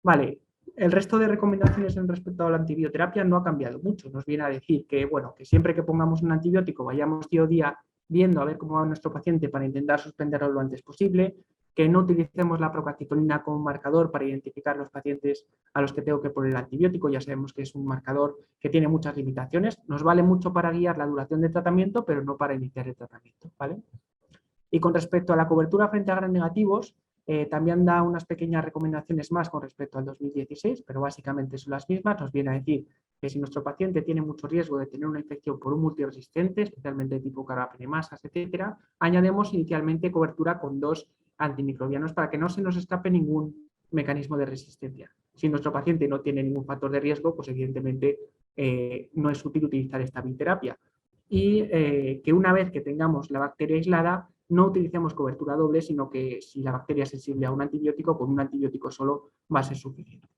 Vale, el resto de recomendaciones en respecto a la antibioterapia no ha cambiado mucho. Nos viene a decir que, bueno, que siempre que pongamos un antibiótico vayamos día a día viendo a ver cómo va nuestro paciente para intentar suspenderlo lo antes posible, que no utilicemos la procalcitonina como marcador para identificar los pacientes a los que tengo que poner el antibiótico. Ya sabemos que es un marcador que tiene muchas limitaciones. Nos vale mucho para guiar la duración del tratamiento, pero no para iniciar el tratamiento, ¿vale? Y con respecto a la cobertura frente a gram negativos, También da unas pequeñas recomendaciones más con respecto al 2016, pero básicamente son las mismas. Nos viene a decir que si nuestro paciente tiene mucho riesgo de tener una infección por un multiresistente, especialmente tipo carbapenemasas, etcétera, añadimos inicialmente cobertura con 2 antimicrobianos para que no se nos escape ningún mecanismo de resistencia. Si nuestro paciente no tiene ningún factor de riesgo, pues evidentemente no es útil utilizar esta bioterapia. Y que una vez que tengamos la bacteria aislada, no utilicemos cobertura doble, sino que si la bacteria es sensible a un antibiótico, con un antibiótico solo va a ser suficiente.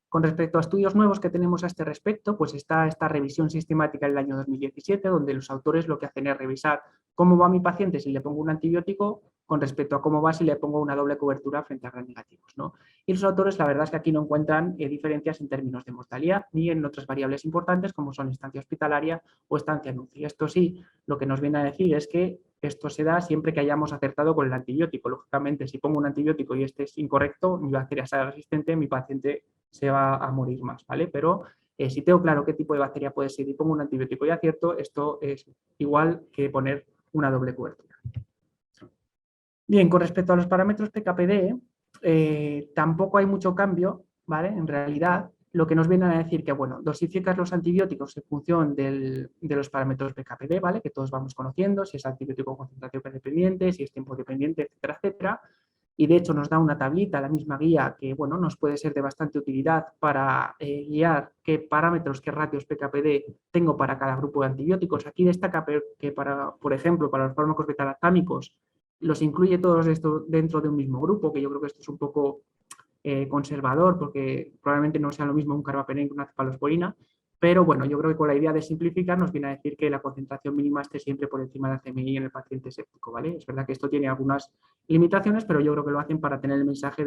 Con respecto a estudios nuevos que tenemos a este respecto, pues está esta revisión sistemática en el año 2017, donde los autores lo que hacen es revisar cómo va mi paciente si le pongo un antibiótico con respecto a cómo va si le pongo una doble cobertura frente a gram negativos, ¿no? Y los autores, la verdad es que aquí no encuentran diferencias en términos de mortalidad ni en otras variables importantes como son estancia hospitalaria o estancia en UCI. Esto sí, lo que nos viene a decir es que esto se da siempre que hayamos acertado con el antibiótico. Lógicamente, si pongo un antibiótico y este es incorrecto, mi bacteria será resistente, mi paciente se va a morir más, ¿vale? Pero si tengo claro qué tipo de bacteria puede ser y pongo un antibiótico y acierto, esto es igual que poner una doble cobertura. Bien, con respecto a los parámetros PKPD, tampoco hay mucho cambio, ¿vale? En realidad, lo que nos vienen a decir que, bueno, dosificas los antibióticos en función de los parámetros PKPD, ¿vale? Que todos vamos conociendo, si es antibiótico concentración dependiente, si es tiempo dependiente, etcétera, etcétera. Y de hecho nos da una tablita, la misma guía, que bueno, nos puede ser de bastante utilidad para guiar qué parámetros, qué ratios PKPD tengo para cada grupo de antibióticos. Aquí destaca que, por ejemplo, para los fármacos betalactámicos, los incluye todos estos dentro de un mismo grupo, que yo creo que esto es un poco conservador, porque probablemente no sea lo mismo un carbapenén que una cefalosporina, pero bueno, yo creo que con la idea de simplificar nos viene a decir que la concentración mínima esté siempre por encima de la CMI en el paciente séptico, ¿vale? Es verdad que esto tiene algunas limitaciones, pero yo creo que lo hacen para tener el mensaje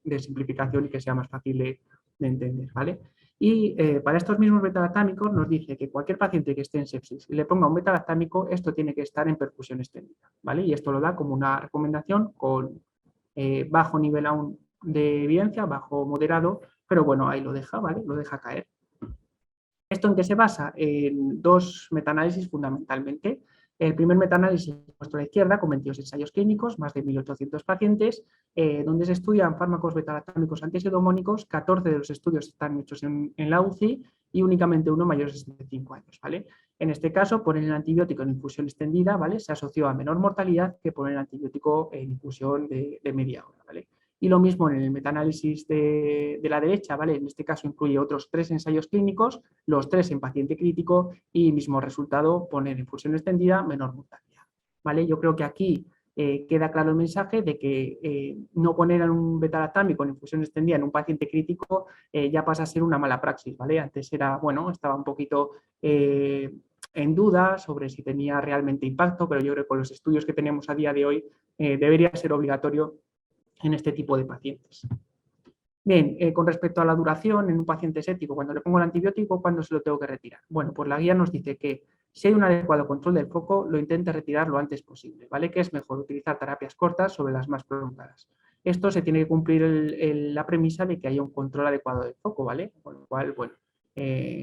de simplificación y que sea más fácil de entender, ¿vale? Y para estos mismos betalactámicos nos dice que cualquier paciente que esté en sepsis y le ponga un betalactámico, esto tiene que estar en perfusión extendida, ¿vale? Y esto lo da como una recomendación con bajo nivel aún de evidencia, bajo moderado, pero bueno, ahí lo deja, ¿vale? Lo deja caer. ¿Esto en qué se basa? En 2 metaanálisis fundamentalmente. El primer metaanálisis puesto a la izquierda con 22 ensayos clínicos, más de 1.800 pacientes, donde se estudian fármacos betalactámicos antihedromónicos. 14 de los estudios están hechos en la UCI y únicamente uno mayor de 65 años, ¿vale? En este caso, poner el antibiótico en infusión extendida, ¿vale? Se asoció a menor mortalidad que poner el antibiótico en infusión de media hora, ¿vale? Y lo mismo en el metaanálisis de la derecha, ¿vale? En este caso incluye otros 3 ensayos clínicos, los 3 en paciente crítico y mismo resultado, poner infusión extendida, menor mortalidad, ¿vale? Yo creo que aquí queda claro el mensaje de que no poner un betalactámico en infusión extendida en un paciente crítico ya pasa a ser una mala praxis, ¿vale? Antes era, bueno, estaba un poquito en duda sobre si tenía realmente impacto, pero yo creo que con los estudios que tenemos a día de hoy debería ser obligatorio en este tipo de pacientes. Bien, con respecto a la duración en un paciente séptico, cuando le pongo el antibiótico, ¿cuándo se lo tengo que retirar? Bueno, pues la guía nos dice que si hay un adecuado control del foco, lo intente retirar lo antes posible, ¿vale? Que es mejor utilizar terapias cortas sobre las más prolongadas. Esto se tiene que cumplir la premisa de que haya un control adecuado del foco, ¿vale? Con lo cual, bueno,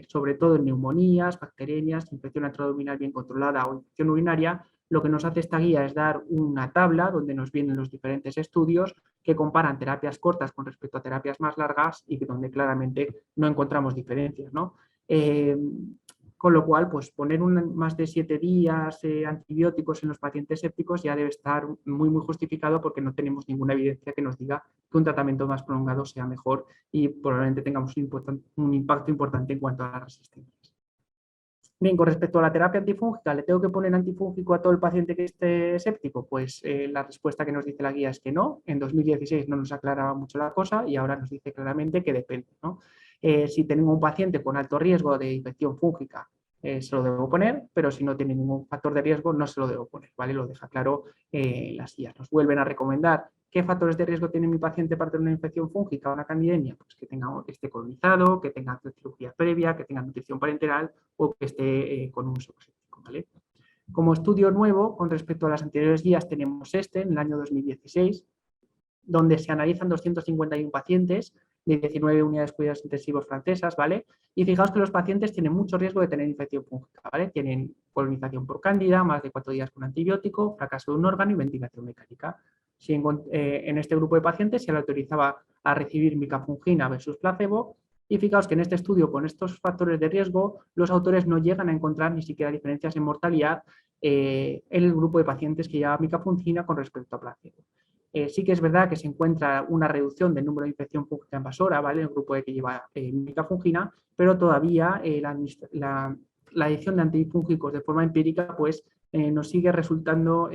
sobre todo en neumonías, bacterianias, infección intraabdominal bien controlada o infección urinaria, lo que nos hace esta guía es dar una tabla donde nos vienen los diferentes estudios que comparan terapias cortas con respecto a terapias más largas y donde claramente no encontramos diferencias, ¿no? Con lo cual, pues poner más de 7 días antibióticos en los pacientes sépticos ya debe estar muy, muy justificado porque no tenemos ninguna evidencia que nos diga que un tratamiento más prolongado sea mejor y probablemente tengamos un impacto importante en cuanto a las resistencias. Bien, con respecto a la terapia antifúngica, ¿le tengo que poner antifúngico a todo el paciente que esté séptico? Pues la respuesta que nos dice la guía es que no. En 2016 no nos aclaraba mucho la cosa y ahora nos dice claramente que depende, ¿no? Si tengo un paciente con alto riesgo de infección fúngica, se lo debo poner, pero si no tiene ningún factor de riesgo, no se lo debo poner, ¿vale? Lo deja claro las guías. Nos vuelven a recomendar qué factores de riesgo tiene mi paciente para tener una infección fúngica o una candidemia, pues que esté colonizado, que tenga cirugía previa, que tenga nutrición parenteral o que esté con un séptico, ¿vale? Como estudio nuevo, con respecto a las anteriores guías, tenemos este en el año 2016, donde se analizan 251 pacientes de 19 unidades de cuidados intensivos francesas, ¿vale? Y fijaos que los pacientes tienen mucho riesgo de tener infección fúngica, ¿vale? Tienen colonización por cándida, más de 4 días con antibiótico, fracaso de un órgano y ventilación mecánica. en este grupo de pacientes se le autorizaba a recibir micafungina versus placebo. Y fijaos que en este estudio, con estos factores de riesgo, los autores no llegan a encontrar ni siquiera diferencias en mortalidad en el grupo de pacientes que lleva micafungina con respecto a placebo. Sí que es verdad que se encuentra una reducción del número de infección fúngica invasora, ¿vale? En el grupo que lleva micafungina, pero todavía la adición de antifúngicos de forma empírica pues, nos sigue resultando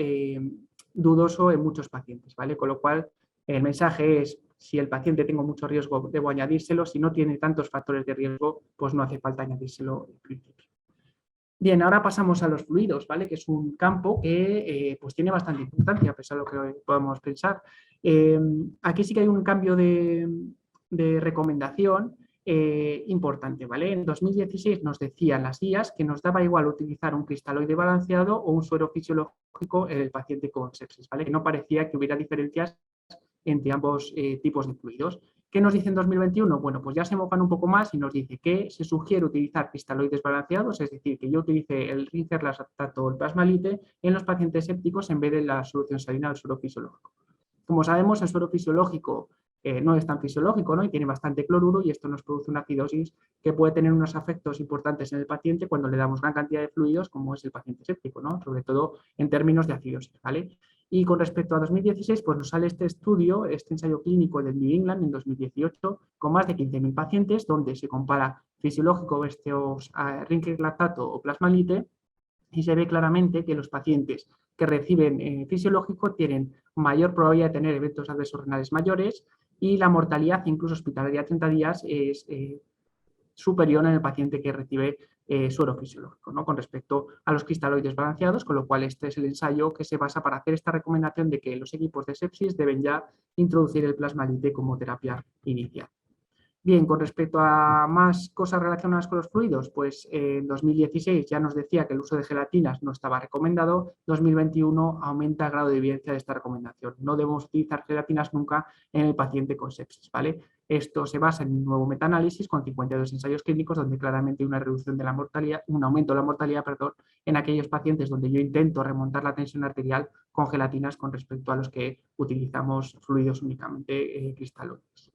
dudoso en muchos pacientes, ¿vale? Con lo cual, el mensaje es, si el paciente tengo mucho riesgo, debo añadírselo. Si no tiene tantos factores de riesgo, pues no hace falta añadírselo en principio. Bien, ahora pasamos a los fluidos, ¿vale? Que es un campo que pues tiene bastante importancia, a pesar de lo que podamos pensar. Aquí sí que hay un cambio de recomendación importante, ¿vale? En 2016 nos decían las guías que nos daba igual utilizar un cristaloide balanceado o un suero fisiológico en el paciente con sepsis, ¿vale? Que no parecía que hubiera diferencias entre ambos tipos de fluidos. ¿Qué nos dice en 2021? Bueno, pues ya se mojan un poco más y nos dice que se sugiere utilizar cristaloides balanceados, es decir, que yo utilice el Rincer, Lactato o el Plasmalite en los pacientes sépticos en vez de la solución salina del suero fisiológico. Como sabemos, el suero fisiológico no es tan fisiológico, ¿no? Y tiene bastante cloruro y esto nos produce una acidosis que puede tener unos efectos importantes en el paciente cuando le damos gran cantidad de fluidos, como es el paciente séptico, ¿no? Sobre todo en términos de acidosis, ¿vale? Y con respecto a 2016, pues nos sale este estudio, este ensayo clínico del New England en 2018, con más de 15.000 pacientes, donde se compara fisiológico versus Rincer lactato o Plasmalite, y se ve claramente que los pacientes que reciben fisiológico tienen mayor probabilidad de tener eventos adversos renales mayores y la mortalidad, incluso hospitalaria a 30 días, es superior en el paciente que recibe suero fisiológico, ¿no? Con respecto a los cristaloides balanceados, con lo cual este es el ensayo que se basa para hacer esta recomendación de que los equipos de sepsis deben ya introducir el Plasmalite como terapia inicial. Bien, con respecto a más cosas relacionadas con los fluidos, pues en 2016 ya nos decía que el uso de gelatinas no estaba recomendado, 2021 aumenta el grado de evidencia de esta recomendación. No debemos utilizar gelatinas nunca en el paciente con sepsis, ¿vale? Esto se basa en un nuevo metaanálisis con 52 ensayos clínicos donde claramente hay una reducción de la mortalidad, un aumento de la mortalidad, perdón, en aquellos pacientes donde yo intento remontar la tensión arterial con gelatinas con respecto a los que utilizamos fluidos únicamente cristaloides.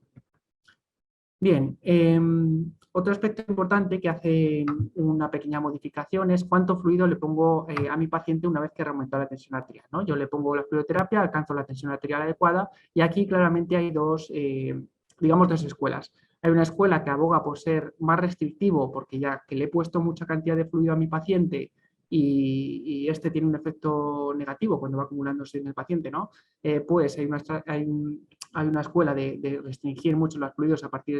Bien, otro aspecto importante que hace una pequeña modificación es cuánto fluido le pongo a mi paciente una vez que remonta la tensión arterial, ¿no? Yo le pongo la fluidoterapia, alcanzo la tensión arterial adecuada y aquí claramente hay digamos, dos escuelas. Hay una escuela que aboga por ser más restrictivo porque ya que le he puesto mucha cantidad de fluido a mi paciente y este tiene un efecto negativo cuando va acumulándose en el paciente, ¿no? Pues hay una escuela de restringir mucho los fluidos a partir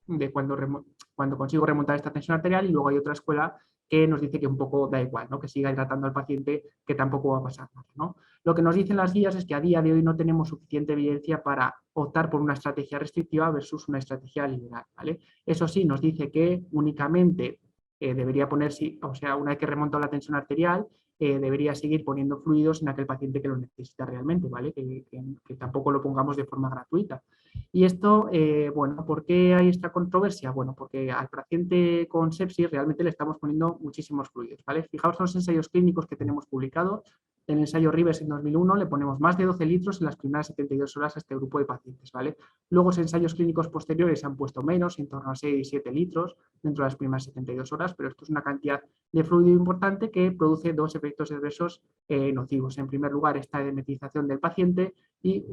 de cuando consigo remontar esta tensión arterial y luego hay otra escuela que nos dice que un poco da igual, ¿no? Que siga hidratando al paciente, que tampoco va a pasar nada, ¿no? Lo que nos dicen las guías es que a día de hoy no tenemos suficiente evidencia para optar por una estrategia restrictiva versus una estrategia liberal, ¿vale? Eso sí, nos dice que únicamente debería ponerse, o sea, una vez que remonta la tensión arterial, debería seguir poniendo fluidos en aquel paciente que lo necesita realmente, ¿vale? Que tampoco lo pongamos de forma gratuita. Y esto, bueno, ¿por qué hay esta controversia? Bueno, porque al paciente con sepsis realmente le estamos poniendo muchísimos fluidos, ¿vale? Fijaos en los ensayos clínicos que tenemos publicados. En el ensayo Rivers en 2001 le ponemos más de 12 litros en las primeras 72 horas a este grupo de pacientes, ¿vale? Luego los ensayos clínicos posteriores han puesto menos, en torno a 6-7 litros dentro de las primeras 72 horas, pero esto es una cantidad de fluido importante que produce dos efectos adversos nocivos. En primer lugar, esta edemetización del paciente y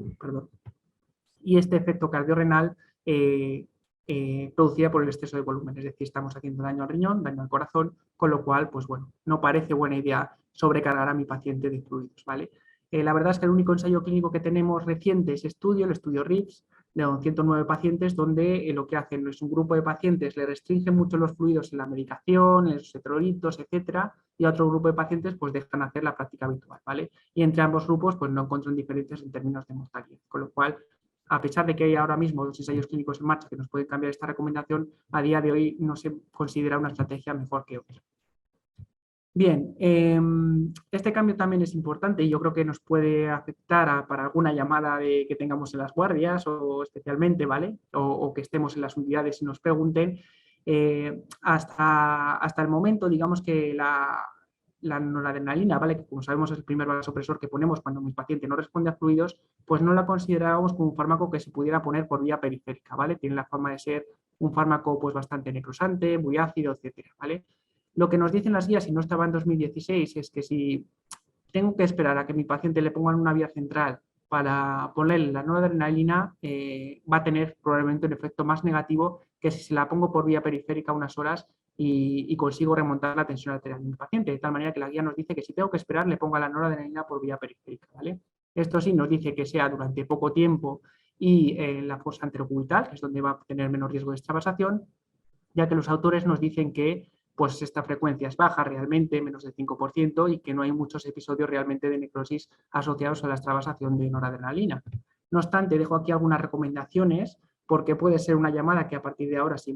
este efecto cardiorrenal producida por el exceso de volumen, es decir, estamos haciendo daño al riñón, daño al corazón, con lo cual, pues bueno, no parece buena idea sobrecargar a mi paciente de fluidos, ¿vale? La verdad es que el único ensayo clínico que tenemos reciente es el estudio RIPS, de 109 pacientes, donde lo que hacen es un grupo de pacientes le restringen mucho los fluidos en la medicación, en los electrolitos, etcétera, y a otro grupo de pacientes pues dejan hacer la práctica habitual, ¿vale? Y entre ambos grupos pues no encuentran diferencias en términos de mortalidad, con lo cual, a pesar de que hay ahora mismo dos ensayos clínicos en marcha que nos pueden cambiar esta recomendación, a día de hoy no se considera una estrategia mejor que otra. Bien, este cambio también es importante y yo creo que nos puede afectar para alguna llamada que tengamos en las guardias o especialmente, ¿vale? O que estemos en las unidades y nos pregunten. Hasta el momento, digamos que la noradrenalina, ¿vale? Que como sabemos es el primer vasopresor que ponemos cuando mi paciente no responde a fluidos, pues no la considerábamos como un fármaco que se pudiera poner por vía periférica, ¿vale? Tiene la fama de ser un fármaco pues bastante necrosante, muy ácido, etcétera, ¿vale? Lo que nos dicen las guías, y no estaba en 2016, es que si tengo que esperar a que mi paciente le pongan una vía central para ponerle la noradrenalina, va a tener probablemente un efecto más negativo que si se la pongo por vía periférica unas horas y consigo remontar la tensión arterial de mi paciente. De tal manera que la guía nos dice que si tengo que esperar, le ponga la noradrenalina por vía periférica, ¿vale? Esto sí nos dice que sea durante poco tiempo y en la fosa anterocubital, que es donde va a tener menos riesgo de extravasación, ya que los autores nos dicen que pues esta frecuencia es baja realmente, menos del 5%, y que no hay muchos episodios realmente de necrosis asociados a la extravasación de noradrenalina. No obstante, dejo aquí algunas recomendaciones, porque puede ser una llamada que a partir de ahora, si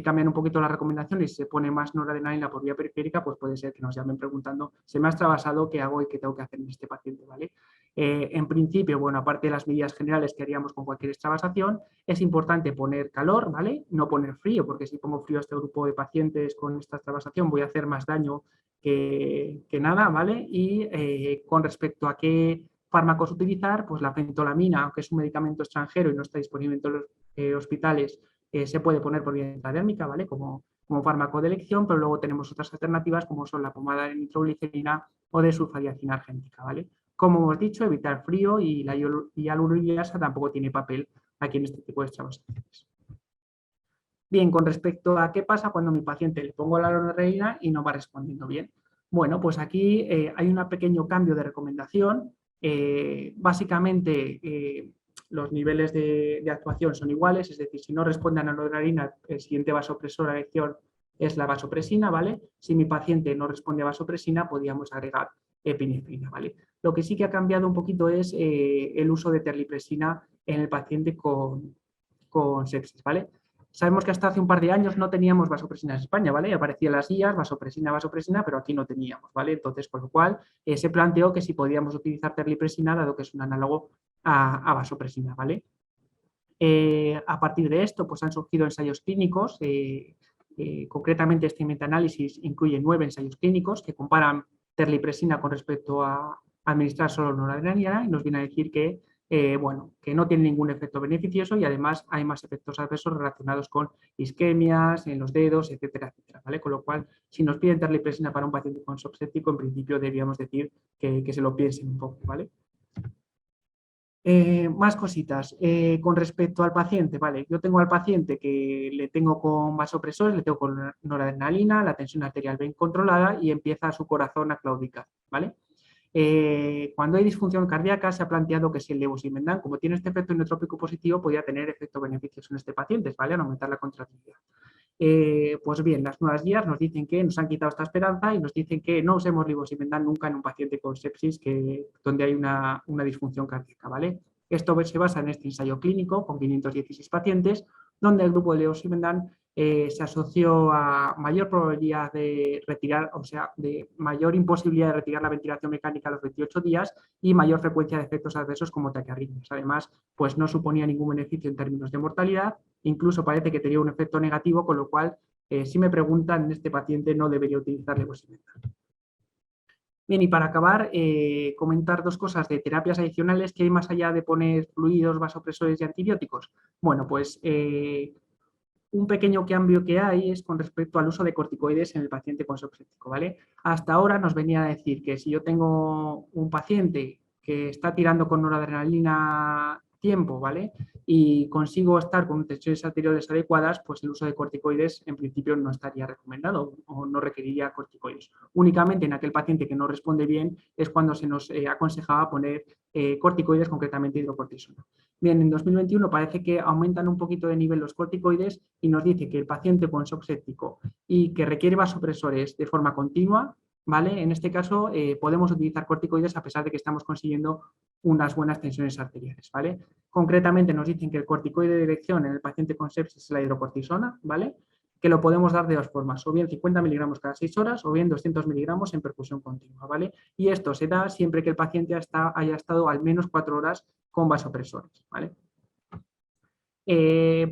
cambian un poquito las recomendaciones y se pone más noradrenalina por vía periférica, pues puede ser que nos llamen preguntando, ¿se me ha extravasado? ¿Qué hago y qué tengo que hacer en este paciente? ¿Vale? En principio, bueno, aparte de las medidas generales que haríamos con cualquier extravasación, es importante poner calor, ¿vale? No poner frío, porque si pongo frío a este grupo de pacientes con esta extravasación voy a hacer más daño que nada, ¿vale? Y con respecto a qué fármacos utilizar, pues la fentolamina, aunque es un medicamento extranjero y no está disponible en todos los hospitales, se puede poner por vía intradérmica, ¿vale? Como fármaco de elección, pero luego tenemos otras alternativas como son la pomada de nitroglicerina o de sulfadiazina argénica, ¿vale? Como hemos dicho, evitar frío y la hialuronidasa tampoco tiene papel aquí en este tipo de extravasaciones. Bien, con respecto a qué pasa cuando a mi paciente le pongo la noradrenalina y no va respondiendo bien. Bueno, pues aquí hay un pequeño cambio de recomendación. Básicamente, los niveles de actuación son iguales, es decir, si no responde a la noradrenalina, el siguiente vasopresor a elección es la vasopresina, ¿vale? Si mi paciente no responde a vasopresina, podríamos agregar epinefrina, ¿vale? Lo que sí que ha cambiado un poquito es el uso de terlipresina en el paciente con sepsis, ¿vale? Sabemos que hasta hace un par de años no teníamos vasopresina en España, ¿vale? Aparecían las guías, vasopresina, pero aquí no teníamos, ¿vale? Entonces, con lo cual, se planteó que si podíamos utilizar terlipresina, dado que es un análogo a vasopresina, ¿vale? A partir de esto, pues han surgido ensayos clínicos, concretamente este metaanálisis incluye 9 ensayos clínicos que comparan terlipresina con respecto a administrar solo noradrenalina y nos viene a decir que bueno, que no tiene ningún efecto beneficioso y además hay más efectos adversos relacionados con isquemias en los dedos, etcétera, etcétera, ¿vale? Con lo cual, si nos piden terlipresina para un paciente con shock séptico, en principio deberíamos decir que se lo piensen un poco, ¿vale? Más cositas. Con respecto al paciente, ¿vale? Yo tengo al paciente que le tengo con vasopresores, le tengo con noradrenalina, la tensión arterial bien controlada y empieza su corazón a claudicar, ¿vale? Cuando hay disfunción cardíaca se ha planteado que si el levosimendan, como tiene este efecto inotrópico positivo, podría tener efectos beneficiosos en este paciente, ¿vale? Al aumentar la contractilidad. Pues bien, las nuevas guías nos dicen que nos han quitado esta esperanza y nos dicen que no usemos levosimendan nunca en un paciente con sepsis donde hay una disfunción cardíaca, ¿vale? Esto se basa en este ensayo clínico con 516 pacientes, donde el grupo de levosimendan se asoció a mayor probabilidad de retirar, o sea, de mayor imposibilidad de retirar la ventilación mecánica a los 28 días y mayor frecuencia de efectos adversos como taquiarritmias. Además, pues no suponía ningún beneficio en términos de mortalidad, incluso parece que tenía un efecto negativo, con lo cual, si me preguntan, en este paciente no debería utilizar levosimendan. Bien, y para acabar, comentar dos cosas de terapias adicionales que hay más allá de poner fluidos, vasopresores y antibióticos. Bueno, pues un pequeño cambio que hay es con respecto al uso de corticoides en el paciente con shock séptico, ¿vale? Hasta ahora nos venía a decir que si yo tengo un paciente que está tirando con noradrenalina tiempo, ¿vale? Y consigo estar con tensiones arteriales adecuadas, pues el uso de corticoides en principio no estaría recomendado o no requeriría corticoides. Únicamente en aquel paciente que no responde bien es cuando se nos aconsejaba poner corticoides, concretamente hidrocortisona. Bien, en 2021 parece que aumentan un poquito de nivel los corticoides y nos dice que el paciente con shock séptico y que requiere vasopresores de forma continua, ¿vale? En este caso podemos utilizar corticoides a pesar de que estamos consiguiendo unas buenas tensiones arteriales, ¿vale? Concretamente nos dicen que el corticoide de elección en el paciente con sepsis es la hidrocortisona, ¿vale? Que lo podemos dar de dos formas, o bien 50 miligramos cada 6 horas o bien 200 miligramos en perfusión continua, ¿vale? Y esto se da siempre que el paciente haya estado al menos 4 horas con vasopresores, ¿vale?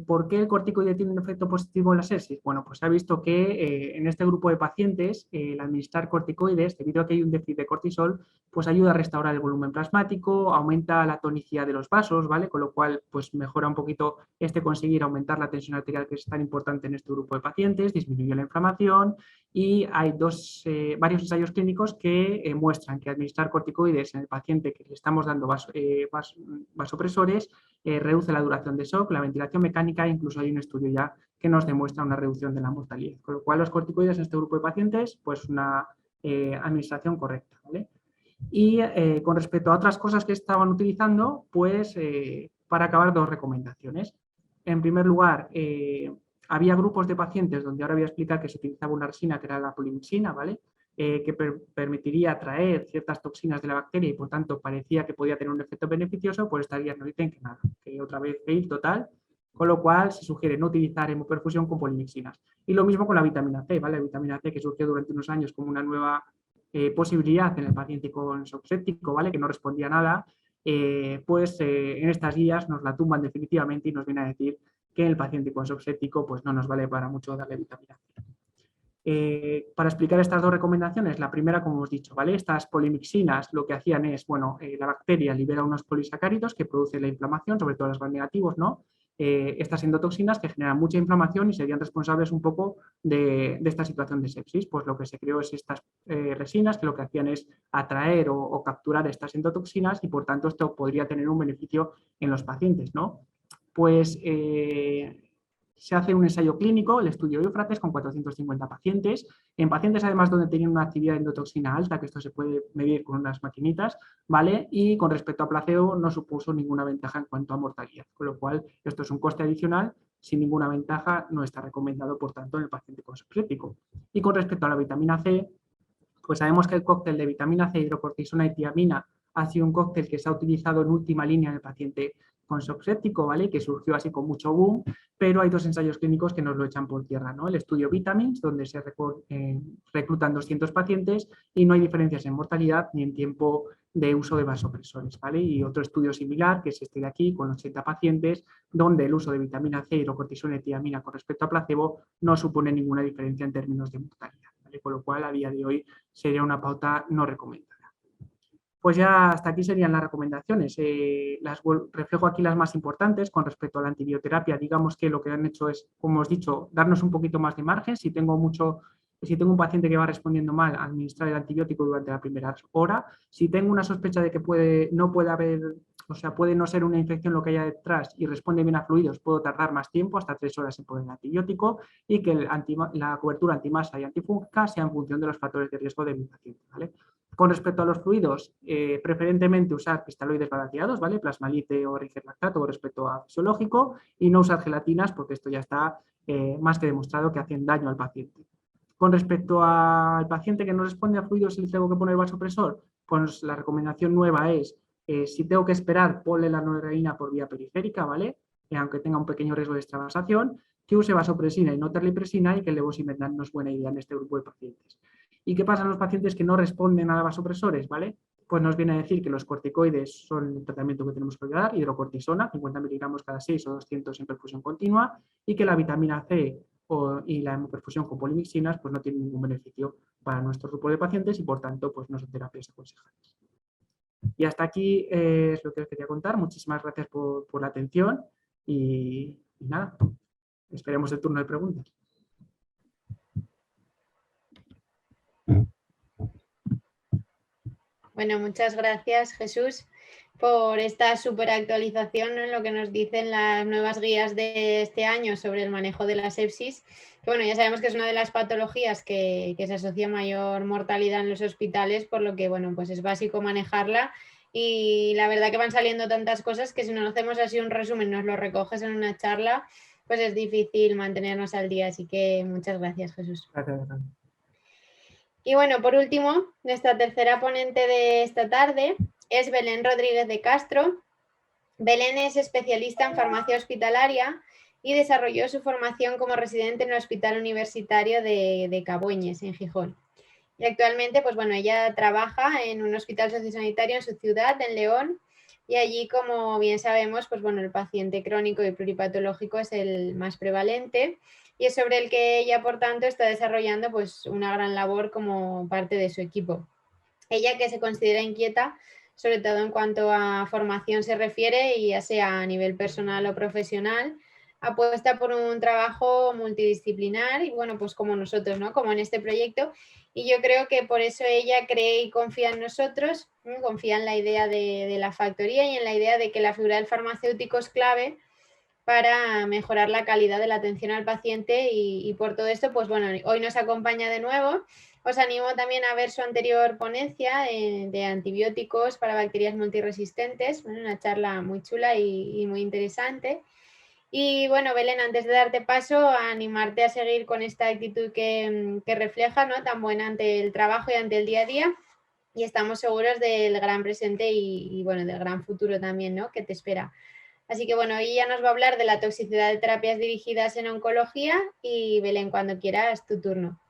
¿Por qué el corticoide tiene un efecto positivo en la sepsis? Bueno, pues se ha visto que en este grupo de pacientes el administrar corticoides, debido a que hay un déficit de cortisol, pues ayuda a restaurar el volumen plasmático, aumenta la tonicidad de los vasos, ¿vale? Con lo cual, pues mejora un poquito conseguir aumentar la tensión arterial, que es tan importante en este grupo de pacientes, disminuye la inflamación, y hay varios ensayos clínicos que muestran que administrar corticoides en el paciente que le estamos dando vasopresores reduce la duración de shock, la ventilación mecánica, e incluso hay un estudio ya que nos demuestra una reducción de la mortalidad. Con lo cual, los corticoides en este grupo de pacientes, pues una administración correcta, ¿vale? Y con respecto a otras cosas que estaban utilizando, pues para acabar, 2 recomendaciones. En primer lugar, había grupos de pacientes donde ahora voy a explicar que se utilizaba una resina que era la polimixina, ¿vale? Que permitiría atraer ciertas toxinas de la bacteria y por tanto parecía que podía tener un efecto beneficioso, pues estas guías nos dicen que nada, que otra vez fail total, con lo cual se sugiere no utilizar hemoperfusión con polimixinas. Y lo mismo con la vitamina C, ¿vale? La vitamina C que surgió durante unos años como una nueva posibilidad en el paciente con shock séptico, ¿vale? Que no respondía a nada, en estas guías nos la tumban definitivamente y nos viene a decir que en el paciente con shock séptico pues no nos vale para mucho darle vitamina C. Para explicar estas 2 recomendaciones, la primera, como hemos dicho, ¿vale? Estas polimixinas lo que hacían es, bueno, la bacteria libera unos polisacáridos que producen la inflamación, sobre todo los gram negativos, ¿no? Estas endotoxinas que generan mucha inflamación y serían responsables un poco de esta situación de sepsis. Pues lo que se creó es estas resinas que lo que hacían es atraer o capturar estas endotoxinas y por tanto esto podría tener un beneficio en los pacientes, ¿no? Pues se hace un ensayo clínico, el estudio Éufrates, con 450 pacientes. En pacientes, además, donde tenían una actividad endotoxina alta, que esto se puede medir con unas maquinitas, ¿vale? Y con respecto a placebo no supuso ninguna ventaja en cuanto a mortalidad, con lo cual esto es un coste adicional, sin ninguna ventaja, no está recomendado, por tanto, en el paciente con shock séptico. Y con respecto a la vitamina C, pues sabemos que el cóctel de vitamina C, hidrocortisona y tiamina ha sido un cóctel que se ha utilizado en última línea en el paciente con shock séptico, ¿vale? Que surgió así con mucho boom, pero hay 2 ensayos clínicos que nos lo echan por tierra, ¿no? El estudio Vitamins, donde se reclutan 200 pacientes y no hay diferencias en mortalidad ni en tiempo de uso de vasopresores, ¿vale? Y otro estudio similar, que es este de aquí, con 80 pacientes, donde el uso de vitamina C, hidrocortisona y tiamina con respecto a placebo no supone ninguna diferencia en términos de mortalidad, ¿vale? Con lo cual, a día de hoy, sería una pauta no recomendada. Pues ya hasta aquí serían las recomendaciones. Reflejo aquí las más importantes con respecto a la antibioterapia. Digamos que lo que han hecho es, como os he dicho, darnos un poquito más de margen. Si tengo un paciente que va respondiendo mal, administrar el antibiótico durante la primera hora. Si tengo una sospecha de que puede no ser una infección lo que haya detrás y responde bien a fluidos, puedo tardar más tiempo, hasta 3 horas en poner el antibiótico, y que la cobertura antimasa y antifúngica sea en función de los factores de riesgo de mi paciente, ¿vale? Con respecto a los fluidos, preferentemente usar cristaloides balanceados, ¿vale? Plasmalite o rigerlactato con respecto a fisiológico, y no usar gelatinas porque esto ya está más que demostrado que hacen daño al paciente. Con respecto al paciente que no responde a fluidos y le tengo que poner vasopresor, pues la recomendación nueva es, si tengo que esperar, ponle la noradrenalina por vía periférica, ¿vale? Aunque tenga un pequeño riesgo de extravasación, que use vasopresina y no terlipresina, y que el levosimendan no es buena idea en este grupo de pacientes. ¿Y qué pasa en los pacientes que no responden a vasopresores? ¿Vale? Pues nos viene a decir que los corticoides son el tratamiento que tenemos que dar, hidrocortisona, 50 miligramos cada 6 o 200 en perfusión continua, y que la vitamina C y la hemoperfusión con polimixinas pues no tienen ningún beneficio para nuestro grupo de pacientes y por tanto pues no son terapias aconsejables. Y hasta aquí es lo que os quería contar. Muchísimas gracias por la atención y nada, esperemos el turno de preguntas. Bueno, muchas gracias, Jesús, por esta súper actualización en lo que nos dicen las nuevas guías de este año sobre el manejo de la sepsis. Bueno, ya sabemos que es una de las patologías que se asocia a mayor mortalidad en los hospitales, por lo que, bueno, pues es básico manejarla. Y la verdad que van saliendo tantas cosas que si no hacemos así un resumen, nos lo recoges en una charla, pues es difícil mantenernos al día. Así que muchas gracias, Jesús. Gracias. Y bueno, por último, nuestra tercera ponente de esta tarde es Belén Rodríguez de Castro. Belén es especialista en farmacia hospitalaria y desarrolló su formación como residente en el Hospital Universitario de Cabueñes, en Gijón. Y actualmente, pues bueno, ella trabaja en un hospital sociosanitario en su ciudad, en León, y allí, como bien sabemos, pues bueno, el paciente crónico y pluripatológico es el más prevalente y es sobre el que ella, por tanto, está desarrollando pues una gran labor como parte de su equipo. Ella, que se considera inquieta, sobre todo en cuanto a formación se refiere, y ya sea a nivel personal o profesional, apuesta por un trabajo multidisciplinar y bueno, pues como nosotros, ¿no? Como en este proyecto. Y yo creo que por eso ella cree y confía en nosotros, confía en la idea de la factoría y en la idea de que la figura del farmacéutico es clave para mejorar la calidad de la atención al paciente y por todo esto, pues bueno, hoy nos acompaña de nuevo. Os animo también a ver su anterior ponencia de antibióticos para bacterias multiresistentes, bueno, una charla muy chula y muy interesante. Y bueno, Belén, antes de darte paso, a animarte a seguir con esta actitud que refleja, ¿no? Tan buena ante el trabajo y ante el día a día. Y estamos seguros del gran presente y bueno, del gran futuro también, ¿no? Que te espera. Así que bueno, hoy ya nos va a hablar de la toxicidad de terapias dirigidas en oncología y Belén, cuando quieras, tu turno.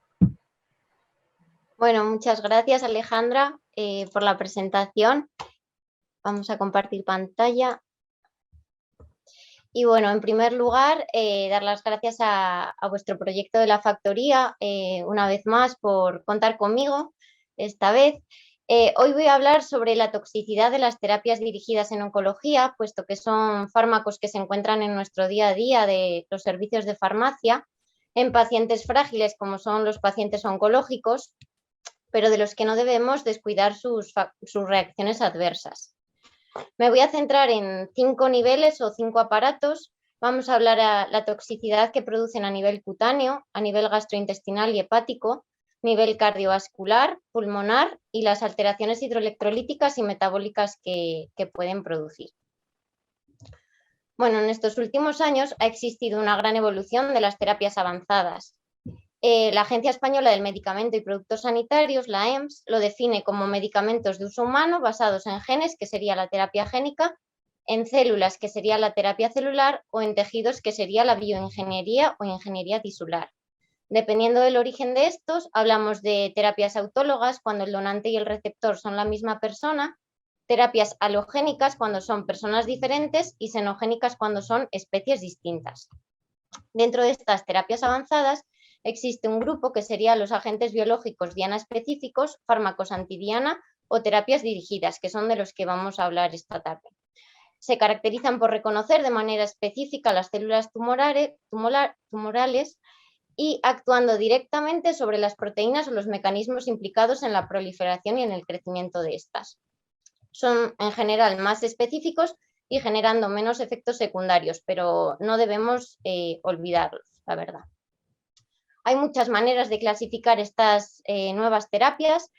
Bueno, muchas gracias Alejandra por la presentación. Vamos a compartir pantalla. Y bueno, en primer lugar, dar las gracias a vuestro proyecto de la factoría, una vez más, por contar conmigo esta vez. Hoy voy a hablar sobre la toxicidad de las terapias dirigidas en oncología, puesto que son fármacos que se encuentran en nuestro día a día de los servicios de farmacia, en pacientes frágiles como son los pacientes oncológicos, pero de los que no debemos descuidar sus reacciones adversas. Me voy a centrar en 5 niveles o 5 aparatos. Vamos a hablar de la toxicidad que producen a nivel cutáneo, a nivel gastrointestinal y hepático, nivel cardiovascular, pulmonar y las alteraciones hidroelectrolíticas y metabólicas que pueden producir. Bueno, en estos últimos años ha existido una gran evolución de las terapias avanzadas. La Agencia Española del Medicamento y Productos Sanitarios, la EMS, lo define como medicamentos de uso humano basados en genes, que sería la terapia génica, en células, que sería la terapia celular, o en tejidos, que sería la bioingeniería o ingeniería tisular. Dependiendo del origen de estos, hablamos de terapias autólogas, cuando el donante y el receptor son la misma persona, terapias halogénicas, cuando son personas diferentes, y xenogénicas, cuando son especies distintas. Dentro de estas terapias avanzadas, existe un grupo que serían los agentes biológicos diana específicos, fármacos antidiana o terapias dirigidas, que son de los que vamos a hablar esta tarde. Se caracterizan por reconocer de manera específica las células tumorales y actuando directamente sobre las proteínas o los mecanismos implicados en la proliferación y en el crecimiento de estas. Son en general más específicos y generando menos efectos secundarios, pero no debemos olvidarlos, la verdad. Hay muchas maneras de clasificar estas nuevas terapias.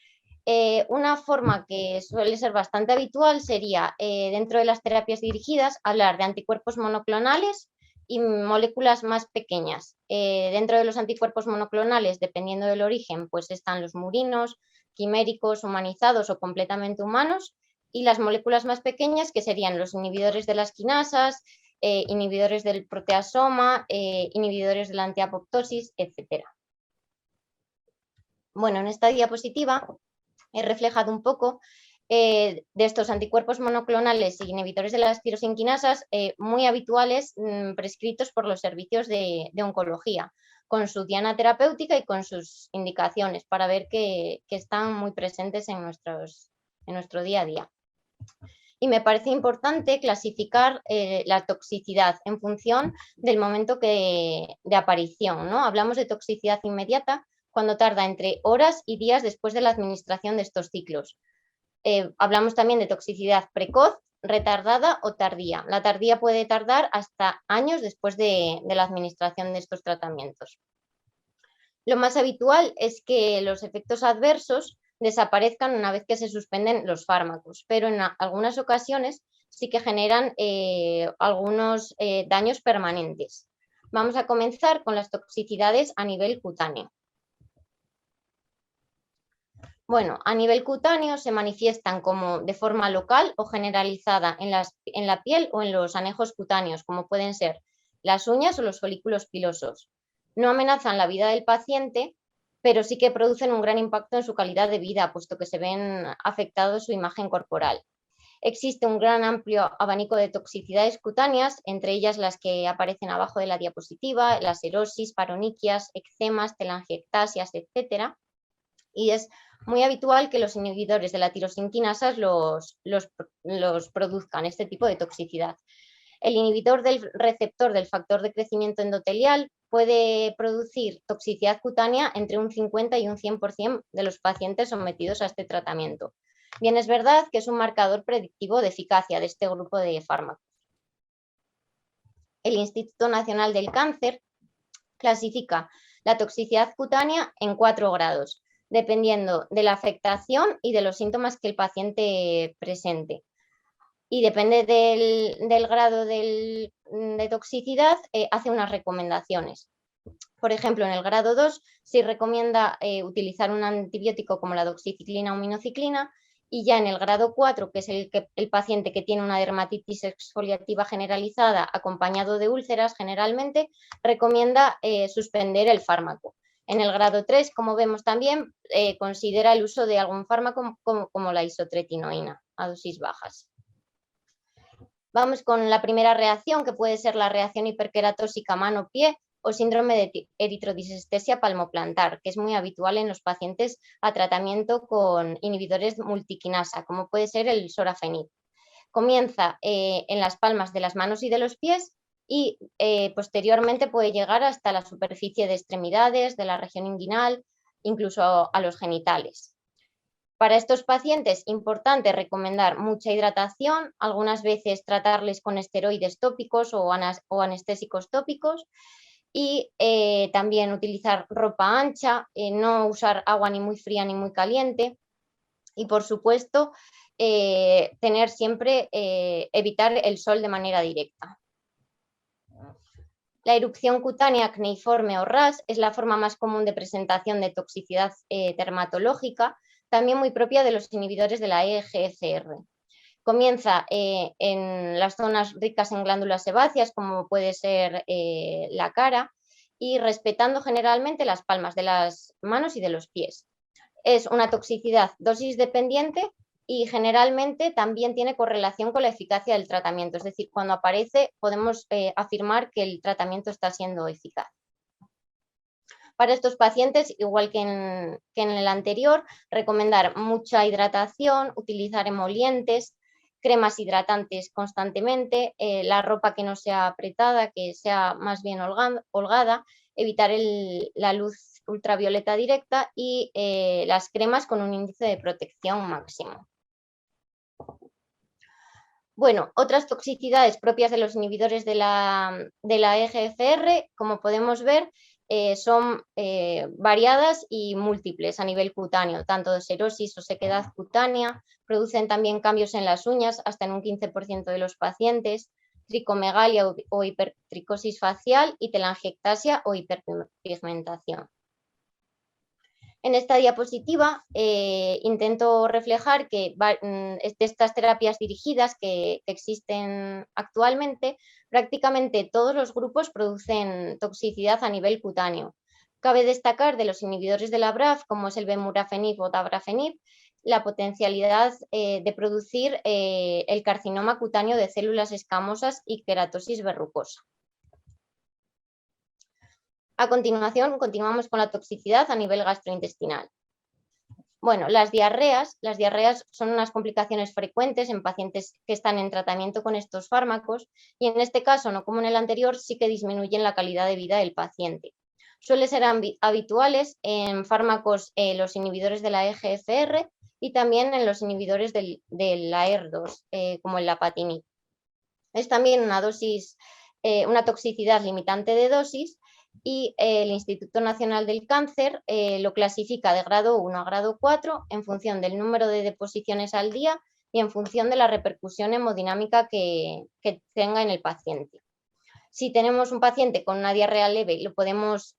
Una forma que suele ser bastante habitual sería, dentro de las terapias dirigidas, hablar de anticuerpos monoclonales y moléculas más pequeñas. Dentro de los anticuerpos monoclonales, dependiendo del origen, pues están los murinos, quiméricos, humanizados o completamente humanos, y las moléculas más pequeñas, que serían los inhibidores de las quinasas, inhibidores del proteasoma, inhibidores de la antiapoptosis, etc. Bueno, en esta diapositiva he reflejado un poco de estos anticuerpos monoclonales y inhibidores de las tirosinquinasas muy habituales prescritos por los servicios de oncología, con su diana terapéutica y con sus indicaciones, para ver que están muy presentes en nuestro día a día. Y me parece importante clasificar la toxicidad en función del momento de aparición, ¿no? Hablamos de toxicidad inmediata cuando tarda entre horas y días después de la administración de estos ciclos. Hablamos también de toxicidad precoz, retardada o tardía. La tardía puede tardar hasta años después de la administración de estos tratamientos. Lo más habitual es que los efectos adversos desaparezcan una vez que se suspenden los fármacos, pero en algunas ocasiones sí que generan algunos daños permanentes. Vamos a comenzar con las toxicidades a nivel cutáneo. Bueno, a nivel cutáneo se manifiestan como de forma local o generalizada en la piel o en los anejos cutáneos, como pueden ser las uñas o los folículos pilosos. No amenazan la vida del paciente, pero sí que producen un gran impacto en su calidad de vida, puesto que se ven afectados su imagen corporal. Existe un gran amplio abanico de toxicidades cutáneas, entre ellas las que aparecen abajo de la diapositiva, las erosis, paroniquias, eczemas, telangiectasias, etc. Y es muy habitual que los inhibidores de la tirosinquinasas los produzcan, este tipo de toxicidad. El inhibidor del receptor del factor de crecimiento endotelial puede producir toxicidad cutánea entre un 50 y un 100% de los pacientes sometidos a este tratamiento. Bien, es verdad que es un marcador predictivo de eficacia de este grupo de fármacos. El Instituto Nacional del Cáncer clasifica la toxicidad cutánea en 4 grados, dependiendo de la afectación y de los síntomas que el paciente presente. Y depende del grado de toxicidad, hace unas recomendaciones. Por ejemplo, en el grado 2 se recomienda utilizar un antibiótico como la doxiciclina o minociclina, y ya en el grado 4, que es el paciente que tiene una dermatitis exfoliativa generalizada acompañado de úlceras, generalmente recomienda suspender el fármaco. En el grado 3, como vemos también, considera el uso de algún fármaco como la isotretinoína a dosis bajas. Vamos con la primera reacción, que puede ser la reacción hiperqueratósica mano-pie o síndrome de eritrodisestesia palmoplantar, que es muy habitual en los pacientes a tratamiento con inhibidores multiquinasa, como puede ser el sorafenib. Comienza en las palmas de las manos y de los pies y posteriormente puede llegar hasta la superficie de extremidades, de la región inguinal, incluso a los genitales. Para estos pacientes, importante recomendar mucha hidratación, algunas veces tratarles con esteroides tópicos o anestésicos tópicos, y también utilizar ropa ancha, no usar agua ni muy fría ni muy caliente, y por supuesto tener siempre, evitar el sol de manera directa. La erupción cutánea acneiforme o RAS es la forma más común de presentación de toxicidad dermatológica, también muy propia de los inhibidores de la EGFR. Comienza en las zonas ricas en glándulas sebáceas, como puede ser la cara, y respetando generalmente las palmas de las manos y de los pies. Es una toxicidad dosis dependiente y generalmente también tiene correlación con la eficacia del tratamiento, es decir, cuando aparece podemos afirmar que el tratamiento está siendo eficaz. Para estos pacientes, igual que en el anterior, recomendar mucha hidratación, utilizar emolientes, cremas hidratantes constantemente, la ropa que no sea apretada, que sea más bien holgada, evitar la luz ultravioleta directa y las cremas con un índice de protección máximo. Bueno, otras toxicidades propias de los inhibidores de la EGFR, como podemos ver, son variadas y múltiples a nivel cutáneo, tanto de serosis o sequedad cutánea, producen también cambios en las uñas, hasta en un 15% de los pacientes, tricomegalia o hipertricosis facial y telangiectasia o hiperpigmentación. En esta diapositiva intento reflejar que de estas terapias dirigidas que existen actualmente, prácticamente todos los grupos producen toxicidad a nivel cutáneo. Cabe destacar de los inhibidores de la BRAF, como es el bemurafenib o dabrafenib, la potencialidad de producir el carcinoma cutáneo de células escamosas y queratosis verrucosa. A continuación, continuamos con la toxicidad a nivel gastrointestinal. Bueno, las diarreas son unas complicaciones frecuentes en pacientes que están en tratamiento con estos fármacos y en este caso, no como en el anterior, sí que disminuyen la calidad de vida del paciente. Suelen ser habituales en fármacos los inhibidores de la EGFR y también en los inhibidores del AER2, como el lapatinib. Es también una toxicidad limitante de dosis, y el Instituto Nacional del Cáncer lo clasifica de grado 1 a grado 4 en función del número de deposiciones al día y en función de la repercusión hemodinámica que tenga en el paciente. Si tenemos un paciente con una diarrea leve, lo podemos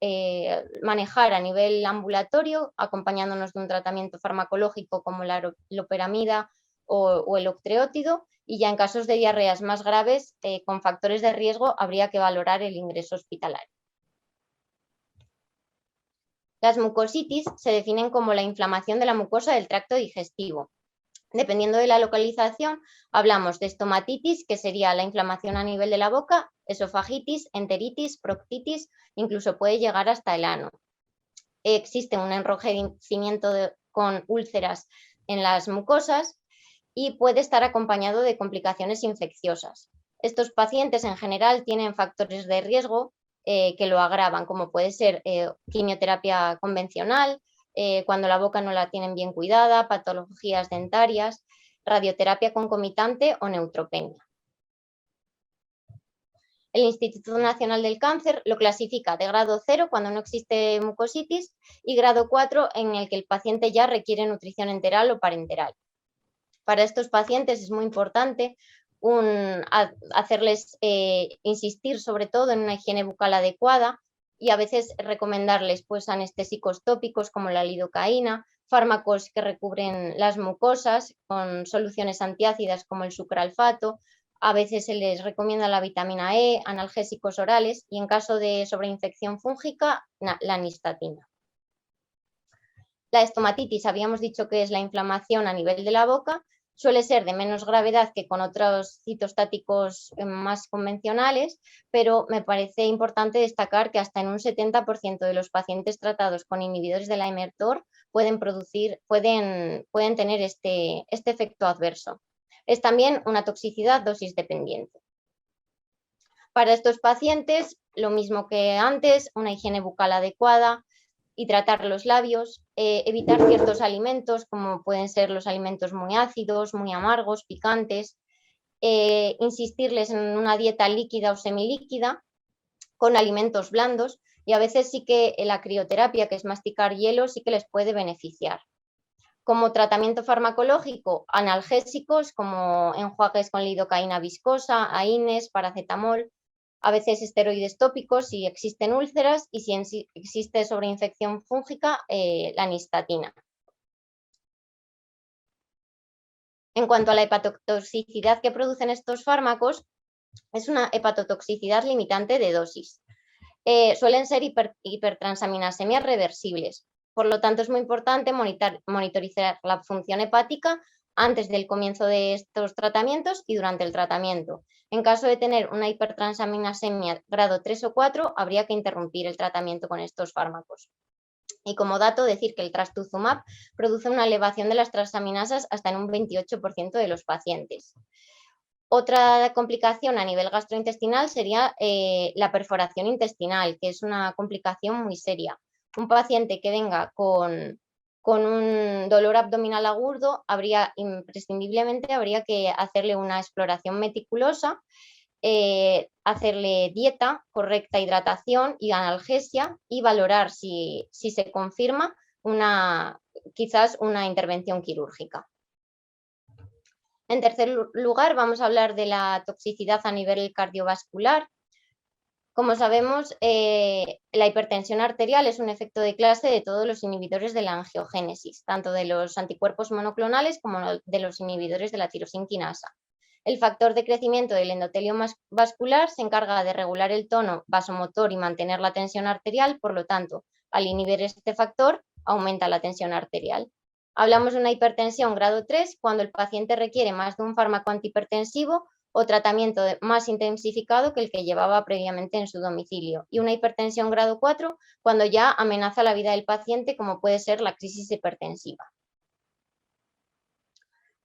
manejar a nivel ambulatorio, acompañándonos de un tratamiento farmacológico como la loperamida o el octreótido, y ya en casos de diarreas más graves, con factores de riesgo, habría que valorar el ingreso hospitalario. Las mucositis se definen como la inflamación de la mucosa del tracto digestivo. Dependiendo de la localización, hablamos de estomatitis, que sería la inflamación a nivel de la boca, esofagitis, enteritis, proctitis, incluso puede llegar hasta el ano. Existe un enrojecimiento con úlceras en las mucosas y puede estar acompañado de complicaciones infecciosas. Estos pacientes en general tienen factores de riesgo que lo agravan, como puede ser quimioterapia convencional, cuando la boca no la tienen bien cuidada, patologías dentarias, radioterapia concomitante o neutropenia. El Instituto Nacional del Cáncer lo clasifica de grado 0 cuando no existe mucositis y grado 4 en el que el paciente ya requiere nutrición enteral o parenteral. Para estos pacientes es muy importante hacerles insistir sobre todo en una higiene bucal adecuada y a veces recomendarles pues, anestésicos tópicos como la lidocaína, fármacos que recubren las mucosas con soluciones antiácidas como el sucralfato. A veces se les recomienda la vitamina E, analgésicos orales y en caso de sobreinfección fúngica, la nistatina. La estomatitis, habíamos dicho que es la inflamación a nivel de la boca, suele ser de menos gravedad que con otros citostáticos más convencionales, pero me parece importante destacar que hasta en un 70% de los pacientes tratados con inhibidores de la mTOR pueden tener este efecto adverso. Es también una toxicidad dosis dependiente. Para estos pacientes, lo mismo que antes, una higiene bucal adecuada, hidratar los labios, evitar ciertos alimentos como pueden ser los alimentos muy ácidos, muy amargos, picantes, insistirles en una dieta líquida o semilíquida con alimentos blandos y a veces sí que la crioterapia, que es masticar hielo, sí que les puede beneficiar. Como tratamiento farmacológico, analgésicos como enjuagues con lidocaína viscosa, AINES, paracetamol, a veces esteroides tópicos si existen úlceras y si existe sobreinfección fúngica, la nistatina. En cuanto a la hepatotoxicidad que producen estos fármacos, es una hepatotoxicidad limitante de dosis. Suelen ser hipertransaminasemias reversibles. Por lo tanto, es muy importante monitorizar la función hepática antes del comienzo de estos tratamientos y durante el tratamiento. En caso de tener una hipertransaminasemia grado 3 o 4, habría que interrumpir el tratamiento con estos fármacos. Y como dato, decir que el trastuzumab produce una elevación de las transaminasas hasta en un 28% de los pacientes. Otra complicación a nivel gastrointestinal sería la perforación intestinal, que es una complicación muy seria. Un paciente que venga con un dolor abdominal agudo, imprescindiblemente habría que hacerle una exploración meticulosa, hacerle dieta, correcta hidratación y analgesia y valorar si se confirma quizás una intervención quirúrgica. En tercer lugar, vamos a hablar de la toxicidad a nivel cardiovascular. Como sabemos, la hipertensión arterial es un efecto de clase de todos los inhibidores de la angiogénesis, tanto de los anticuerpos monoclonales como de los inhibidores de la tirosinquinasa. El factor de crecimiento del endotelio vascular se encarga de regular el tono vasomotor y mantener la tensión arterial, por lo tanto, al inhibir este factor, aumenta la tensión arterial. Hablamos de una hipertensión grado 3 cuando el paciente requiere más de un fármaco antihipertensivo o tratamiento más intensificado que el que llevaba previamente en su domicilio, y una hipertensión grado 4 cuando ya amenaza la vida del paciente, como puede ser la crisis hipertensiva.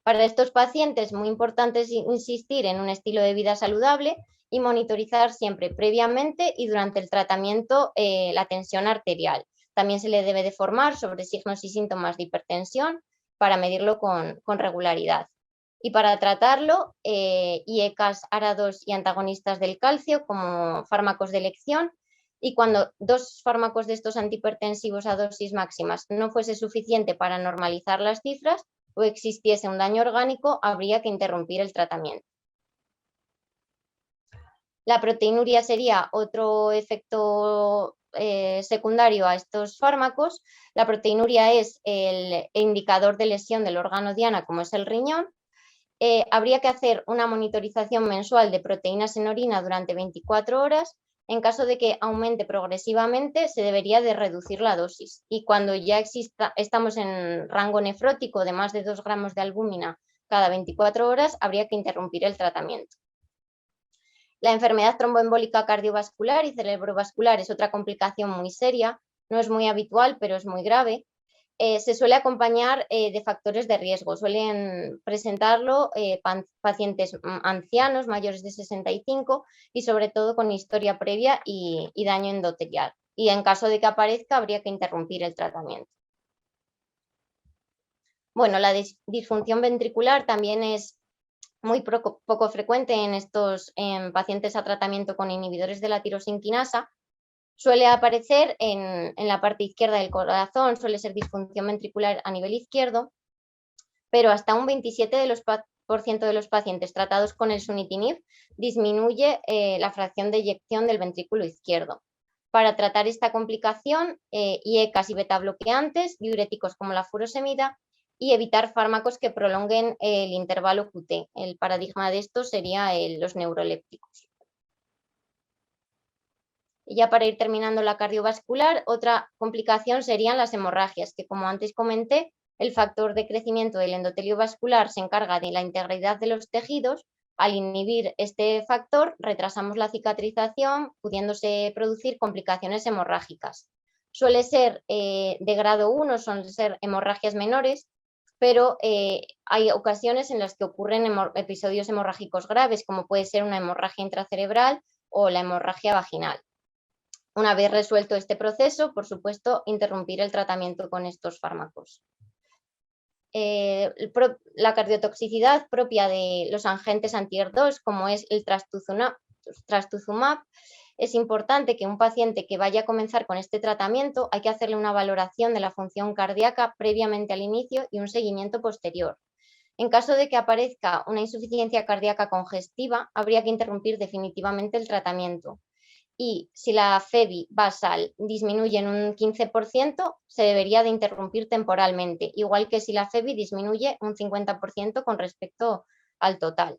Para estos pacientes es muy importante insistir en un estilo de vida saludable y monitorizar siempre previamente y durante el tratamiento la tensión arterial. También se le debe de formar sobre signos y síntomas de hipertensión para medirlo con regularidad. Y para tratarlo, IECAs, ARA2 y antagonistas del calcio como fármacos de elección, y cuando 2 fármacos de estos antihipertensivos a dosis máximas no fuese suficiente para normalizar las cifras o existiese un daño orgánico, habría que interrumpir el tratamiento. La proteinuria sería otro efecto secundario a estos fármacos. La proteinuria es el indicador de lesión del órgano diana, como es el riñón. Habría que hacer una monitorización mensual de proteínas en orina durante 24 horas. En caso de que aumente progresivamente, se debería de reducir la dosis. Y cuando ya estamos en rango nefrótico de más de 2 gramos de albúmina cada 24 horas, habría que interrumpir el tratamiento. La enfermedad tromboembólica cardiovascular y cerebrovascular es otra complicación muy seria, no es muy habitual, pero es muy grave. Se suele acompañar de factores de riesgo, suelen presentarlo pacientes ancianos mayores de 65 y sobre todo con historia previa y daño endotelial. Y en caso de que aparezca, habría que interrumpir el tratamiento. Bueno, la disfunción ventricular también es muy poco frecuente en pacientes a tratamiento con inhibidores de la tirosinquinasa. Suele aparecer en la parte izquierda del corazón, suele ser disfunción ventricular a nivel izquierdo, pero hasta un 27% de los pacientes tratados con el sunitinib disminuye la fracción de eyección del ventrículo izquierdo. Para tratar esta complicación, IECAs y betabloqueantes, diuréticos como la furosemida, y evitar fármacos que prolonguen el intervalo QT. El paradigma de esto sería los neurolépticos. Y ya para ir terminando la cardiovascular, otra complicación serían las hemorragias, que como antes comenté, el factor de crecimiento del endotelio vascular se encarga de la integridad de los tejidos. Al inhibir este factor, retrasamos la cicatrización, pudiéndose producir complicaciones hemorrágicas. Suele ser de grado 1, suelen ser hemorragias menores, pero hay ocasiones en las que ocurren episodios hemorrágicos graves, como puede ser una hemorragia intracerebral o la hemorragia vaginal. Una vez resuelto este proceso, por supuesto, interrumpir el tratamiento con estos fármacos. La cardiotoxicidad propia de los agentes anti-HER2, como es el trastuzumab, es importante que un paciente que vaya a comenzar con este tratamiento hay que hacerle una valoración de la función cardíaca previamente al inicio y un seguimiento posterior. En caso de que aparezca una insuficiencia cardíaca congestiva, habría que interrumpir definitivamente el tratamiento. Y si la FEBI basal disminuye en un 15%, se debería de interrumpir temporalmente, igual que si la FEBI disminuye un 50% con respecto al total.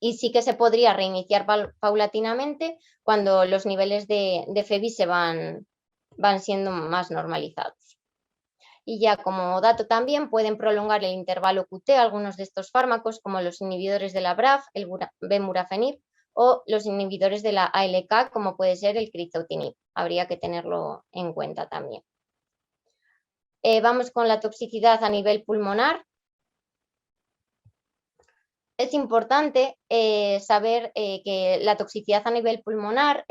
Y sí que se podría reiniciar paulatinamente cuando los niveles de FEBI se van siendo más normalizados. Y ya como dato también pueden prolongar el intervalo QT algunos de estos fármacos, como los inhibidores de la BRAF, el bemurafenib, o los inhibidores de la ALK, como puede ser el crizotinib. Habría que tenerlo en cuenta también. Vamos con la toxicidad a nivel pulmonar. Es importante saber que la toxicidad a nivel pulmonar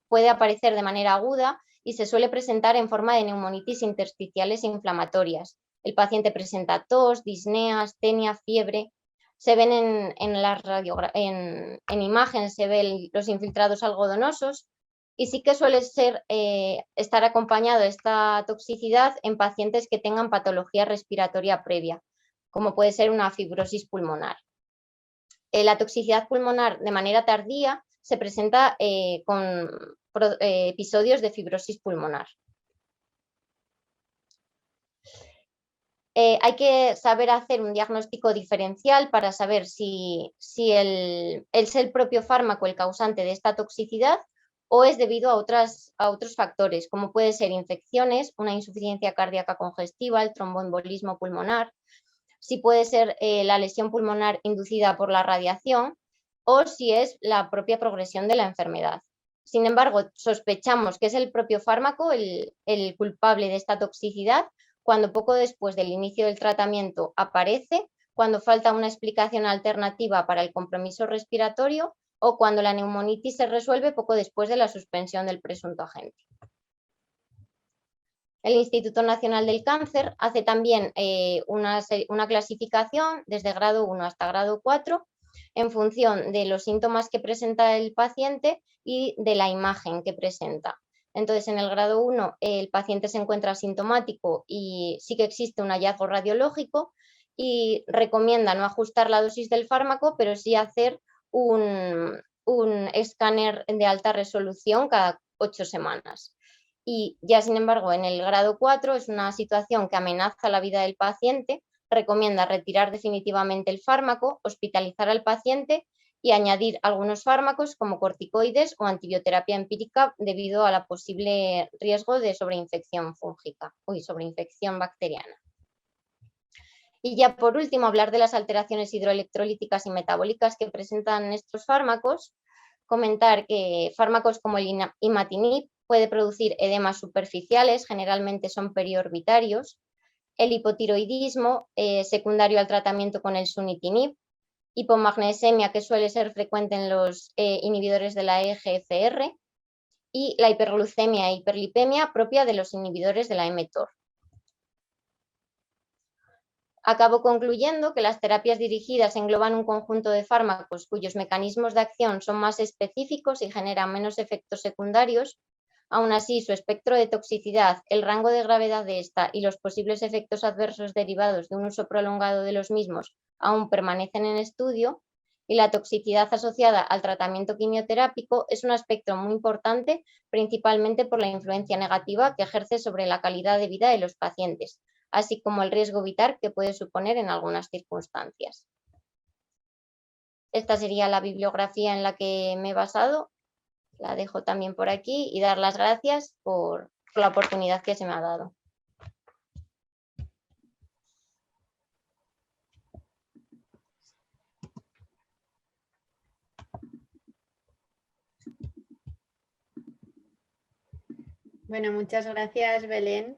puede aparecer de manera aguda y se suele presentar en forma de neumonitis intersticiales inflamatorias. El paciente presenta tos, disnea, astenia, fiebre. Se ven en imágenes, se ven los infiltrados algodonosos y sí que suele estar acompañado de esta toxicidad en pacientes que tengan patología respiratoria previa, como puede ser una fibrosis pulmonar. La toxicidad pulmonar de manera tardía se presenta con episodios de fibrosis pulmonar. Hay que saber hacer un diagnóstico diferencial para saber si es el propio fármaco el causante de esta toxicidad o es debido a otros factores, como puede ser infecciones, una insuficiencia cardíaca congestiva, el tromboembolismo pulmonar, si puede ser la lesión pulmonar inducida por la radiación o si es la propia progresión de la enfermedad. Sin embargo, sospechamos que es el propio fármaco el culpable de esta toxicidad cuando poco después del inicio del tratamiento aparece, cuando falta una explicación alternativa para el compromiso respiratorio o cuando la neumonitis se resuelve poco después de la suspensión del presunto agente. El Instituto Nacional del Cáncer hace también una clasificación desde grado 1 hasta grado 4 en función de los síntomas que presenta el paciente y de la imagen que presenta. Entonces, en el grado 1 el paciente se encuentra asintomático y sí que existe un hallazgo radiológico y recomienda no ajustar la dosis del fármaco, pero sí hacer un escáner de alta resolución cada 8 semanas. Y ya, sin embargo, en el grado 4 es una situación que amenaza la vida del paciente, recomienda retirar definitivamente el fármaco, hospitalizar al paciente y añadir algunos fármacos como corticoides o antibioterapia empírica debido a la posible riesgo de sobreinfección sobreinfección bacteriana. Y ya por último, hablar de las alteraciones hidroelectrolíticas y metabólicas que presentan estos fármacos. Comentar que fármacos como el imatinib puede producir edemas superficiales, generalmente son periorbitarios, el hipotiroidismo secundario al tratamiento con el sunitinib, hipomagnesemia, que suele ser frecuente en los inhibidores de la EGFR, y la hiperglucemia e hiperlipemia propia de los inhibidores de la mTOR. Acabo concluyendo que las terapias dirigidas engloban un conjunto de fármacos cuyos mecanismos de acción son más específicos y generan menos efectos secundarios. Aún así, su espectro de toxicidad, el rango de gravedad de esta y los posibles efectos adversos derivados de un uso prolongado de los mismos aún permanecen en estudio, y la toxicidad asociada al tratamiento quimioterápico es un aspecto muy importante, principalmente por la influencia negativa que ejerce sobre la calidad de vida de los pacientes, así como el riesgo vital que puede suponer en algunas circunstancias. Esta sería la bibliografía en la que me he basado. La dejo también por aquí y dar las gracias por la oportunidad que se me ha dado. Bueno, muchas gracias, Belén,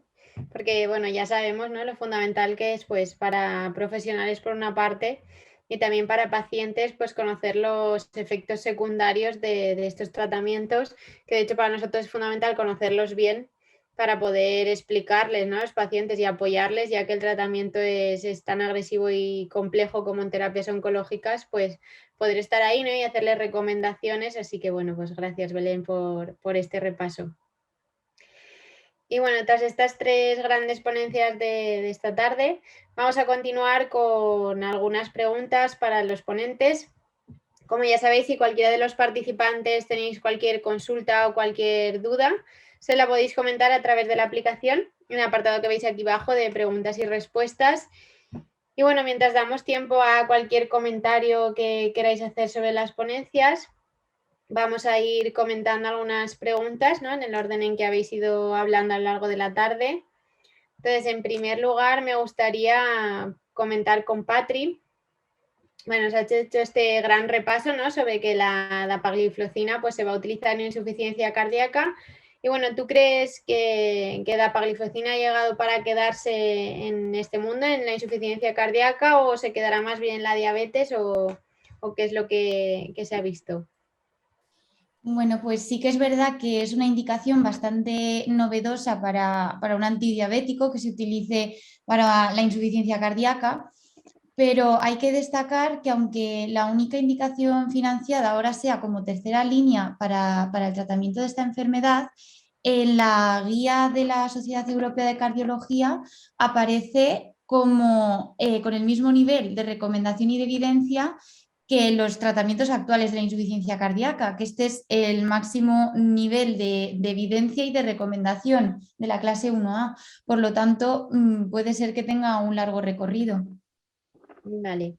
porque bueno, ya sabemos, ¿no?, lo fundamental que es, pues, para profesionales por una parte y también para pacientes, pues, conocer los efectos secundarios de estos tratamientos, que de hecho para nosotros es fundamental conocerlos bien para poder explicarles, ¿no?, a los pacientes y apoyarles, ya que el tratamiento es tan agresivo y complejo como en terapias oncológicas, pues poder estar ahí, ¿no?, y hacerles recomendaciones. Así que bueno, pues gracias, Belén, por este repaso. Y bueno, tras estas tres grandes ponencias de esta tarde, vamos a continuar con algunas preguntas para los ponentes. Como ya sabéis, si cualquiera de los participantes tenéis cualquier consulta o cualquier duda, se la podéis comentar a través de la aplicación, en el apartado que veis aquí abajo de preguntas y respuestas. Y bueno, mientras damos tiempo a cualquier comentario que queráis hacer sobre las ponencias, vamos a ir comentando algunas preguntas, ¿no?, en el orden en que habéis ido hablando a lo largo de la tarde. Entonces, en primer lugar, me gustaría comentar con Patri. Bueno, os ha hecho este gran repaso, ¿no?, sobre que la dapagliflozina, pues, se va a utilizar en insuficiencia cardíaca. Y bueno, ¿tú crees que dapagliflozina ha llegado para quedarse en este mundo, en la insuficiencia cardíaca, o se quedará más bien en la diabetes, o qué es lo que se ha visto? Bueno, pues sí que es verdad que es una indicación bastante novedosa para un antidiabético que se utilice para la insuficiencia cardíaca, pero hay que destacar que aunque la única indicación financiada ahora sea como tercera línea para el tratamiento de esta enfermedad, en la guía de la Sociedad Europea de Cardiología aparece como con el mismo nivel de recomendación y de evidencia que los tratamientos actuales de la insuficiencia cardíaca, que este es el máximo nivel de evidencia y de recomendación de la clase 1A. Por lo tanto, puede ser que tenga un largo recorrido. Vale.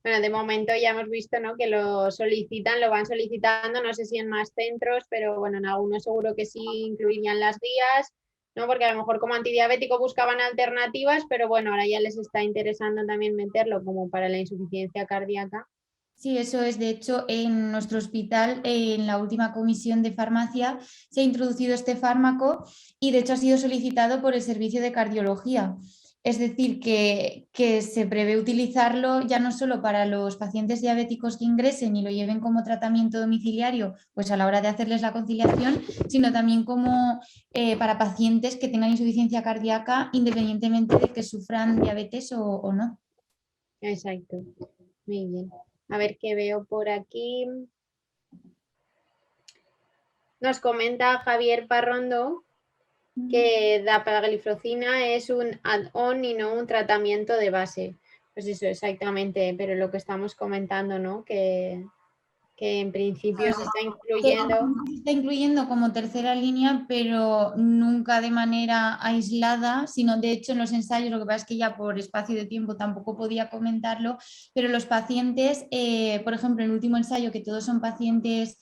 Bueno, de momento ya hemos visto, ¿no?, que lo solicitan, lo van solicitando, no sé si en más centros, pero bueno, en algunos seguro que sí incluirían las guías, ¿no?, porque a lo mejor como antidiabético buscaban alternativas, pero bueno, ahora ya les está interesando también meterlo como para la insuficiencia cardíaca. Sí, eso es. De hecho, en nuestro hospital, en la última comisión de farmacia, se ha introducido este fármaco y de hecho ha sido solicitado por el servicio de cardiología. Es decir, que se prevé utilizarlo ya no solo para los pacientes diabéticos que ingresen y lo lleven como tratamiento domiciliario, pues a la hora de hacerles la conciliación, sino también como para pacientes que tengan insuficiencia cardíaca independientemente de que sufran diabetes o no. Exacto. Muy bien. A ver qué veo por aquí. Nos comenta Javier Parrondo que dapagliflozina es un add-on y no un tratamiento de base. Pues eso, exactamente, pero lo que estamos comentando, ¿no?, que que en principio se está Se incluyendo. está incluyendo como tercera línea, pero nunca de manera aislada, sino de hecho en los ensayos, lo que pasa es que ya por espacio de tiempo tampoco podía comentarlo, pero los pacientes, por ejemplo, en el último ensayo, que todos son pacientes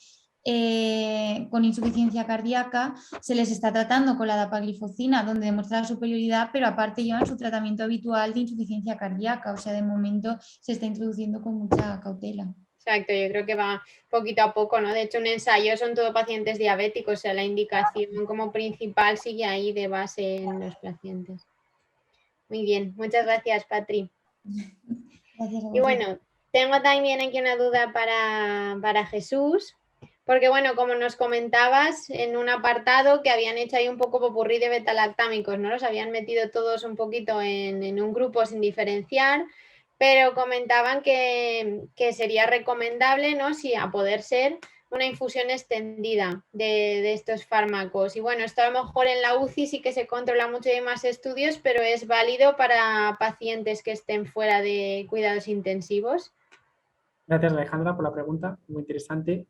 con insuficiencia cardíaca, se les está tratando con la dapaglifosina, donde demuestra la superioridad, pero aparte llevan su tratamiento habitual de insuficiencia cardíaca, o sea, de momento se está introduciendo con mucha cautela. Exacto, yo creo que va poquito a poco, ¿no? De hecho, un ensayo son todo pacientes diabéticos, o sea, la indicación como principal sigue ahí de base en los pacientes. Muy bien, muchas gracias, Patri. Gracias a Y vosotros. bueno, tengo también aquí una duda para Jesús, porque bueno, como nos comentabas en un apartado que habían hecho ahí un poco popurrí de betalactámicos, ¿no? Los habían metido todos un poquito en un grupo sin diferenciar, pero comentaban que sería recomendable, ¿no? Si a poder ser, una infusión extendida de estos fármacos. Y bueno, esto a lo mejor en la UCI sí que se controla mucho y hay más estudios, pero es válido para pacientes que estén fuera de cuidados intensivos. Gracias, Alejandra, por la pregunta, muy interesante.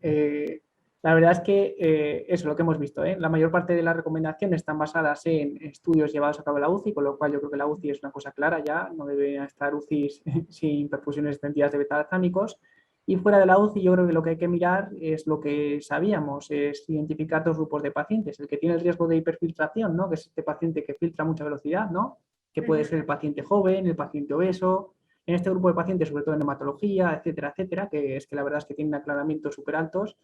La verdad es que eso es lo que hemos visto. La mayor parte de las recomendaciones están basadas en estudios llevados a cabo en la UCI, con lo cual yo creo que la UCI es una cosa clara ya, no deben estar UCIs sin perfusiones extendidas de betalactámicos. Y fuera de la UCI yo creo que lo que hay que mirar es lo que sabíamos, es identificar dos grupos de pacientes. El que tiene el riesgo de hiperfiltración, ¿no? Que es este paciente que filtra a mucha velocidad, ¿no? Que puede ser el paciente joven, el paciente obeso. En este grupo de pacientes, sobre todo en hematología, etcétera, etcétera, que es que la verdad es que tienen aclaramientos súper altos,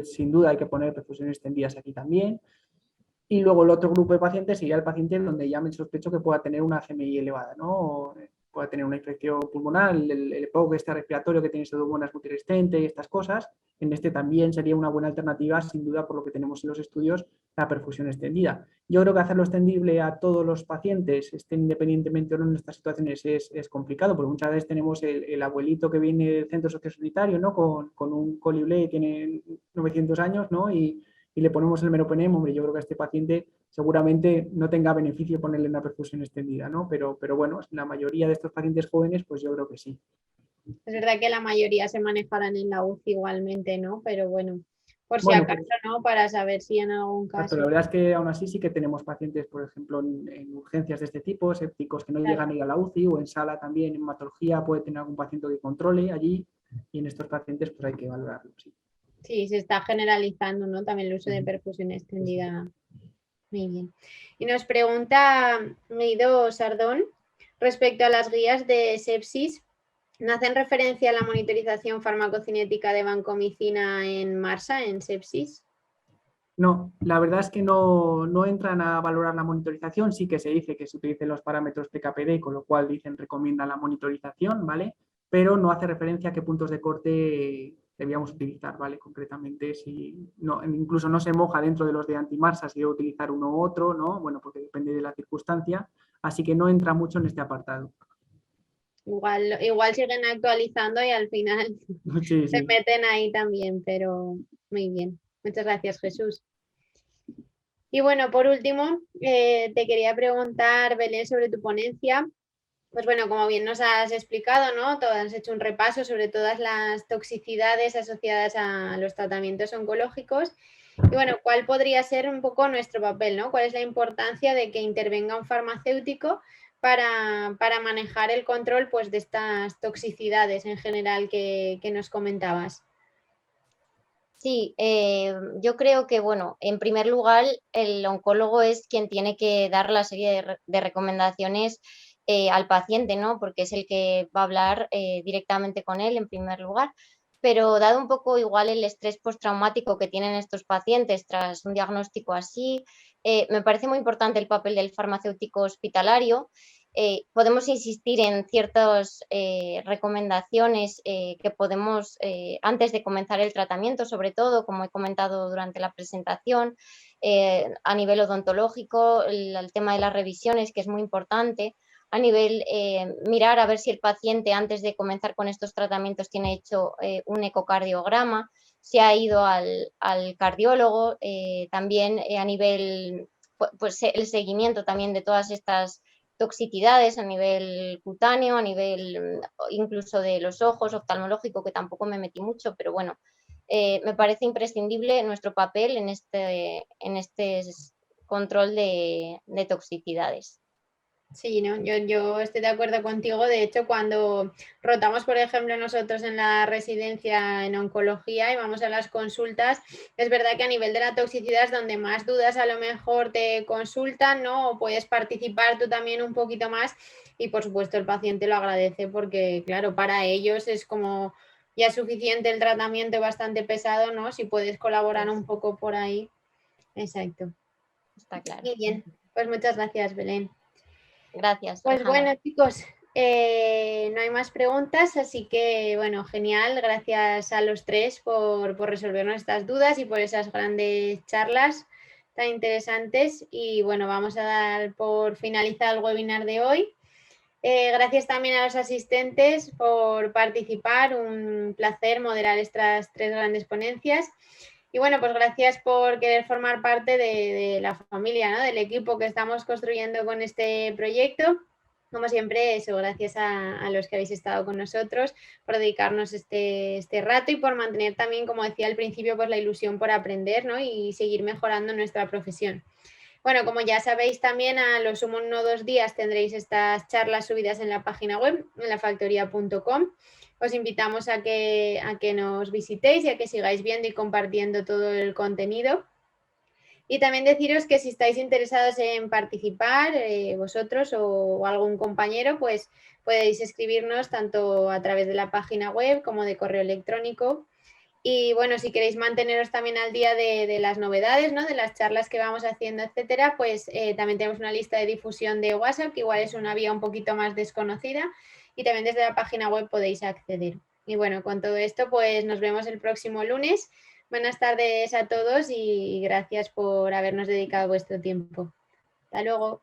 sin duda hay que poner perfusiones extendidas aquí también. Y luego el otro grupo de pacientes sería el paciente donde ya me sospecho que pueda tener una CMI elevada, ¿no? O pueda tener una infección pulmonar, el EPOC este respiratorio que tiene pseudomonas multiresistente y estas cosas. En este también sería una buena alternativa, sin duda, por lo que tenemos en los estudios, la perfusión extendida. Yo creo que hacerlo extendible a todos los pacientes, estén independientemente o no en estas situaciones, es complicado, porque muchas veces tenemos el abuelito que viene del centro sociosanitario, ¿no? Con un colible, tiene 900 años, ¿no? Y le ponemos el meropenem, hombre, yo creo que a este paciente seguramente no tenga beneficio ponerle una perfusión extendida, ¿no? Pero bueno, la mayoría de estos pacientes jóvenes, pues yo creo que sí. Es verdad que la mayoría se manejarán en la UCI igualmente, ¿no? Pero bueno, por si Bueno, acaso, pues, ¿no? Para saber si en algún exacto, la caso. verdad es que aún así sí que tenemos pacientes, por ejemplo, en urgencias de este tipo, sépticos que no Claro. llegan a ir a la UCI, o en sala también, en hematología puede tener algún paciente que controle allí, y en estos pacientes pues hay que valorarlo, sí. Sí, se está generalizando, ¿no? También el uso de perfusión extendida. Muy bien. Y nos pregunta Guido Sardón respecto a las guías de sepsis. ¿No hacen referencia a la monitorización farmacocinética de vancomicina en MARSA, en sepsis? No, la verdad es que no entran a valorar la monitorización, sí que se dice que se utilicen los parámetros PKPD, con lo cual dicen recomiendan la monitorización, ¿vale? Pero no hace referencia a qué puntos de corte debíamos utilizar, ¿vale? Concretamente, si no, incluso no se moja dentro de los de antimarsa si debe utilizar uno u otro, ¿no? Bueno, porque depende de la circunstancia, así que no entra mucho en este apartado. Igual siguen actualizando y al final Sí, se sí. meten ahí también, pero muy bien. Muchas gracias, Jesús. Y bueno, por último, te quería preguntar, Belén, sobre tu ponencia. Pues bueno, como bien nos has explicado, ¿no? Has hecho un repaso sobre todas las toxicidades asociadas a los tratamientos oncológicos. Y bueno, ¿cuál podría ser un poco nuestro papel, ¿no? ¿Cuál es la importancia de que intervenga un farmacéutico para manejar el control, pues, de estas toxicidades en general que nos comentabas? Sí, yo creo que, bueno, en primer lugar, el oncólogo es quien tiene que dar la serie de recomendaciones al paciente, ¿no? Porque es el que va a hablar directamente con él en primer lugar. Pero dado un poco igual el estrés postraumático que tienen estos pacientes tras un diagnóstico así, me parece muy importante el papel del farmacéutico hospitalario. Podemos insistir en ciertas recomendaciones que podemos, antes de comenzar el tratamiento, sobre todo, como he comentado durante la presentación, a nivel odontológico, el tema de las revisiones, que es muy importante, a nivel mirar a ver si el paciente antes de comenzar con estos tratamientos tiene hecho un ecocardiograma, si ha ido al cardiólogo, también a nivel, pues el seguimiento también de todas estas toxicidades a nivel cutáneo, a nivel incluso de los ojos, oftalmológico, que tampoco me metí mucho, pero bueno, me parece imprescindible nuestro papel en este control de toxicidades. Sí, ¿no? Yo estoy de acuerdo contigo. De hecho, cuando rotamos, por ejemplo, nosotros en la residencia en oncología y vamos a las consultas, es verdad que a nivel de la toxicidad es donde más dudas a lo mejor te consultan, ¿no? O puedes participar tú también un poquito más y, por supuesto, el paciente lo agradece porque, claro, para ellos es como ya suficiente el tratamiento bastante pesado, ¿no? Si puedes colaborar un poco por ahí. Exacto. Está claro. Muy bien. Pues muchas gracias, Belén. Gracias, Pues Alejandra. bueno, chicos, no hay más preguntas, así que bueno, genial. Gracias a los tres por resolvernos estas dudas y por esas grandes charlas tan interesantes. Y bueno, vamos a dar por finalizado el webinar de hoy. Gracias también a los asistentes por participar. Un placer moderar estas tres grandes ponencias. Y bueno, pues gracias por querer formar parte de la familia, ¿no? Del equipo que estamos construyendo con este proyecto. Como siempre, eso, gracias a los que habéis estado con nosotros, por dedicarnos este rato y por mantener también, como decía al principio, pues la ilusión por aprender, ¿no? Y seguir mejorando nuestra profesión. Bueno, como ya sabéis también, a lo sumo en 1 o 2 días tendréis estas charlas subidas en la página web, en lafactoria.com. Os invitamos a que nos visitéis y a que sigáis viendo y compartiendo todo el contenido. Y también deciros que si estáis interesados en participar, vosotros o algún compañero, pues podéis escribirnos tanto a través de la página web como de correo electrónico. Y bueno, si queréis manteneros también al día de las novedades, ¿no? De las charlas que vamos haciendo, etcétera, pues también tenemos una lista de difusión de WhatsApp, que igual es una vía un poquito más desconocida, y también desde la página web podéis acceder. Y bueno, con todo esto, pues nos vemos el próximo lunes. Buenas tardes a todos y gracias por habernos dedicado vuestro tiempo. Hasta luego.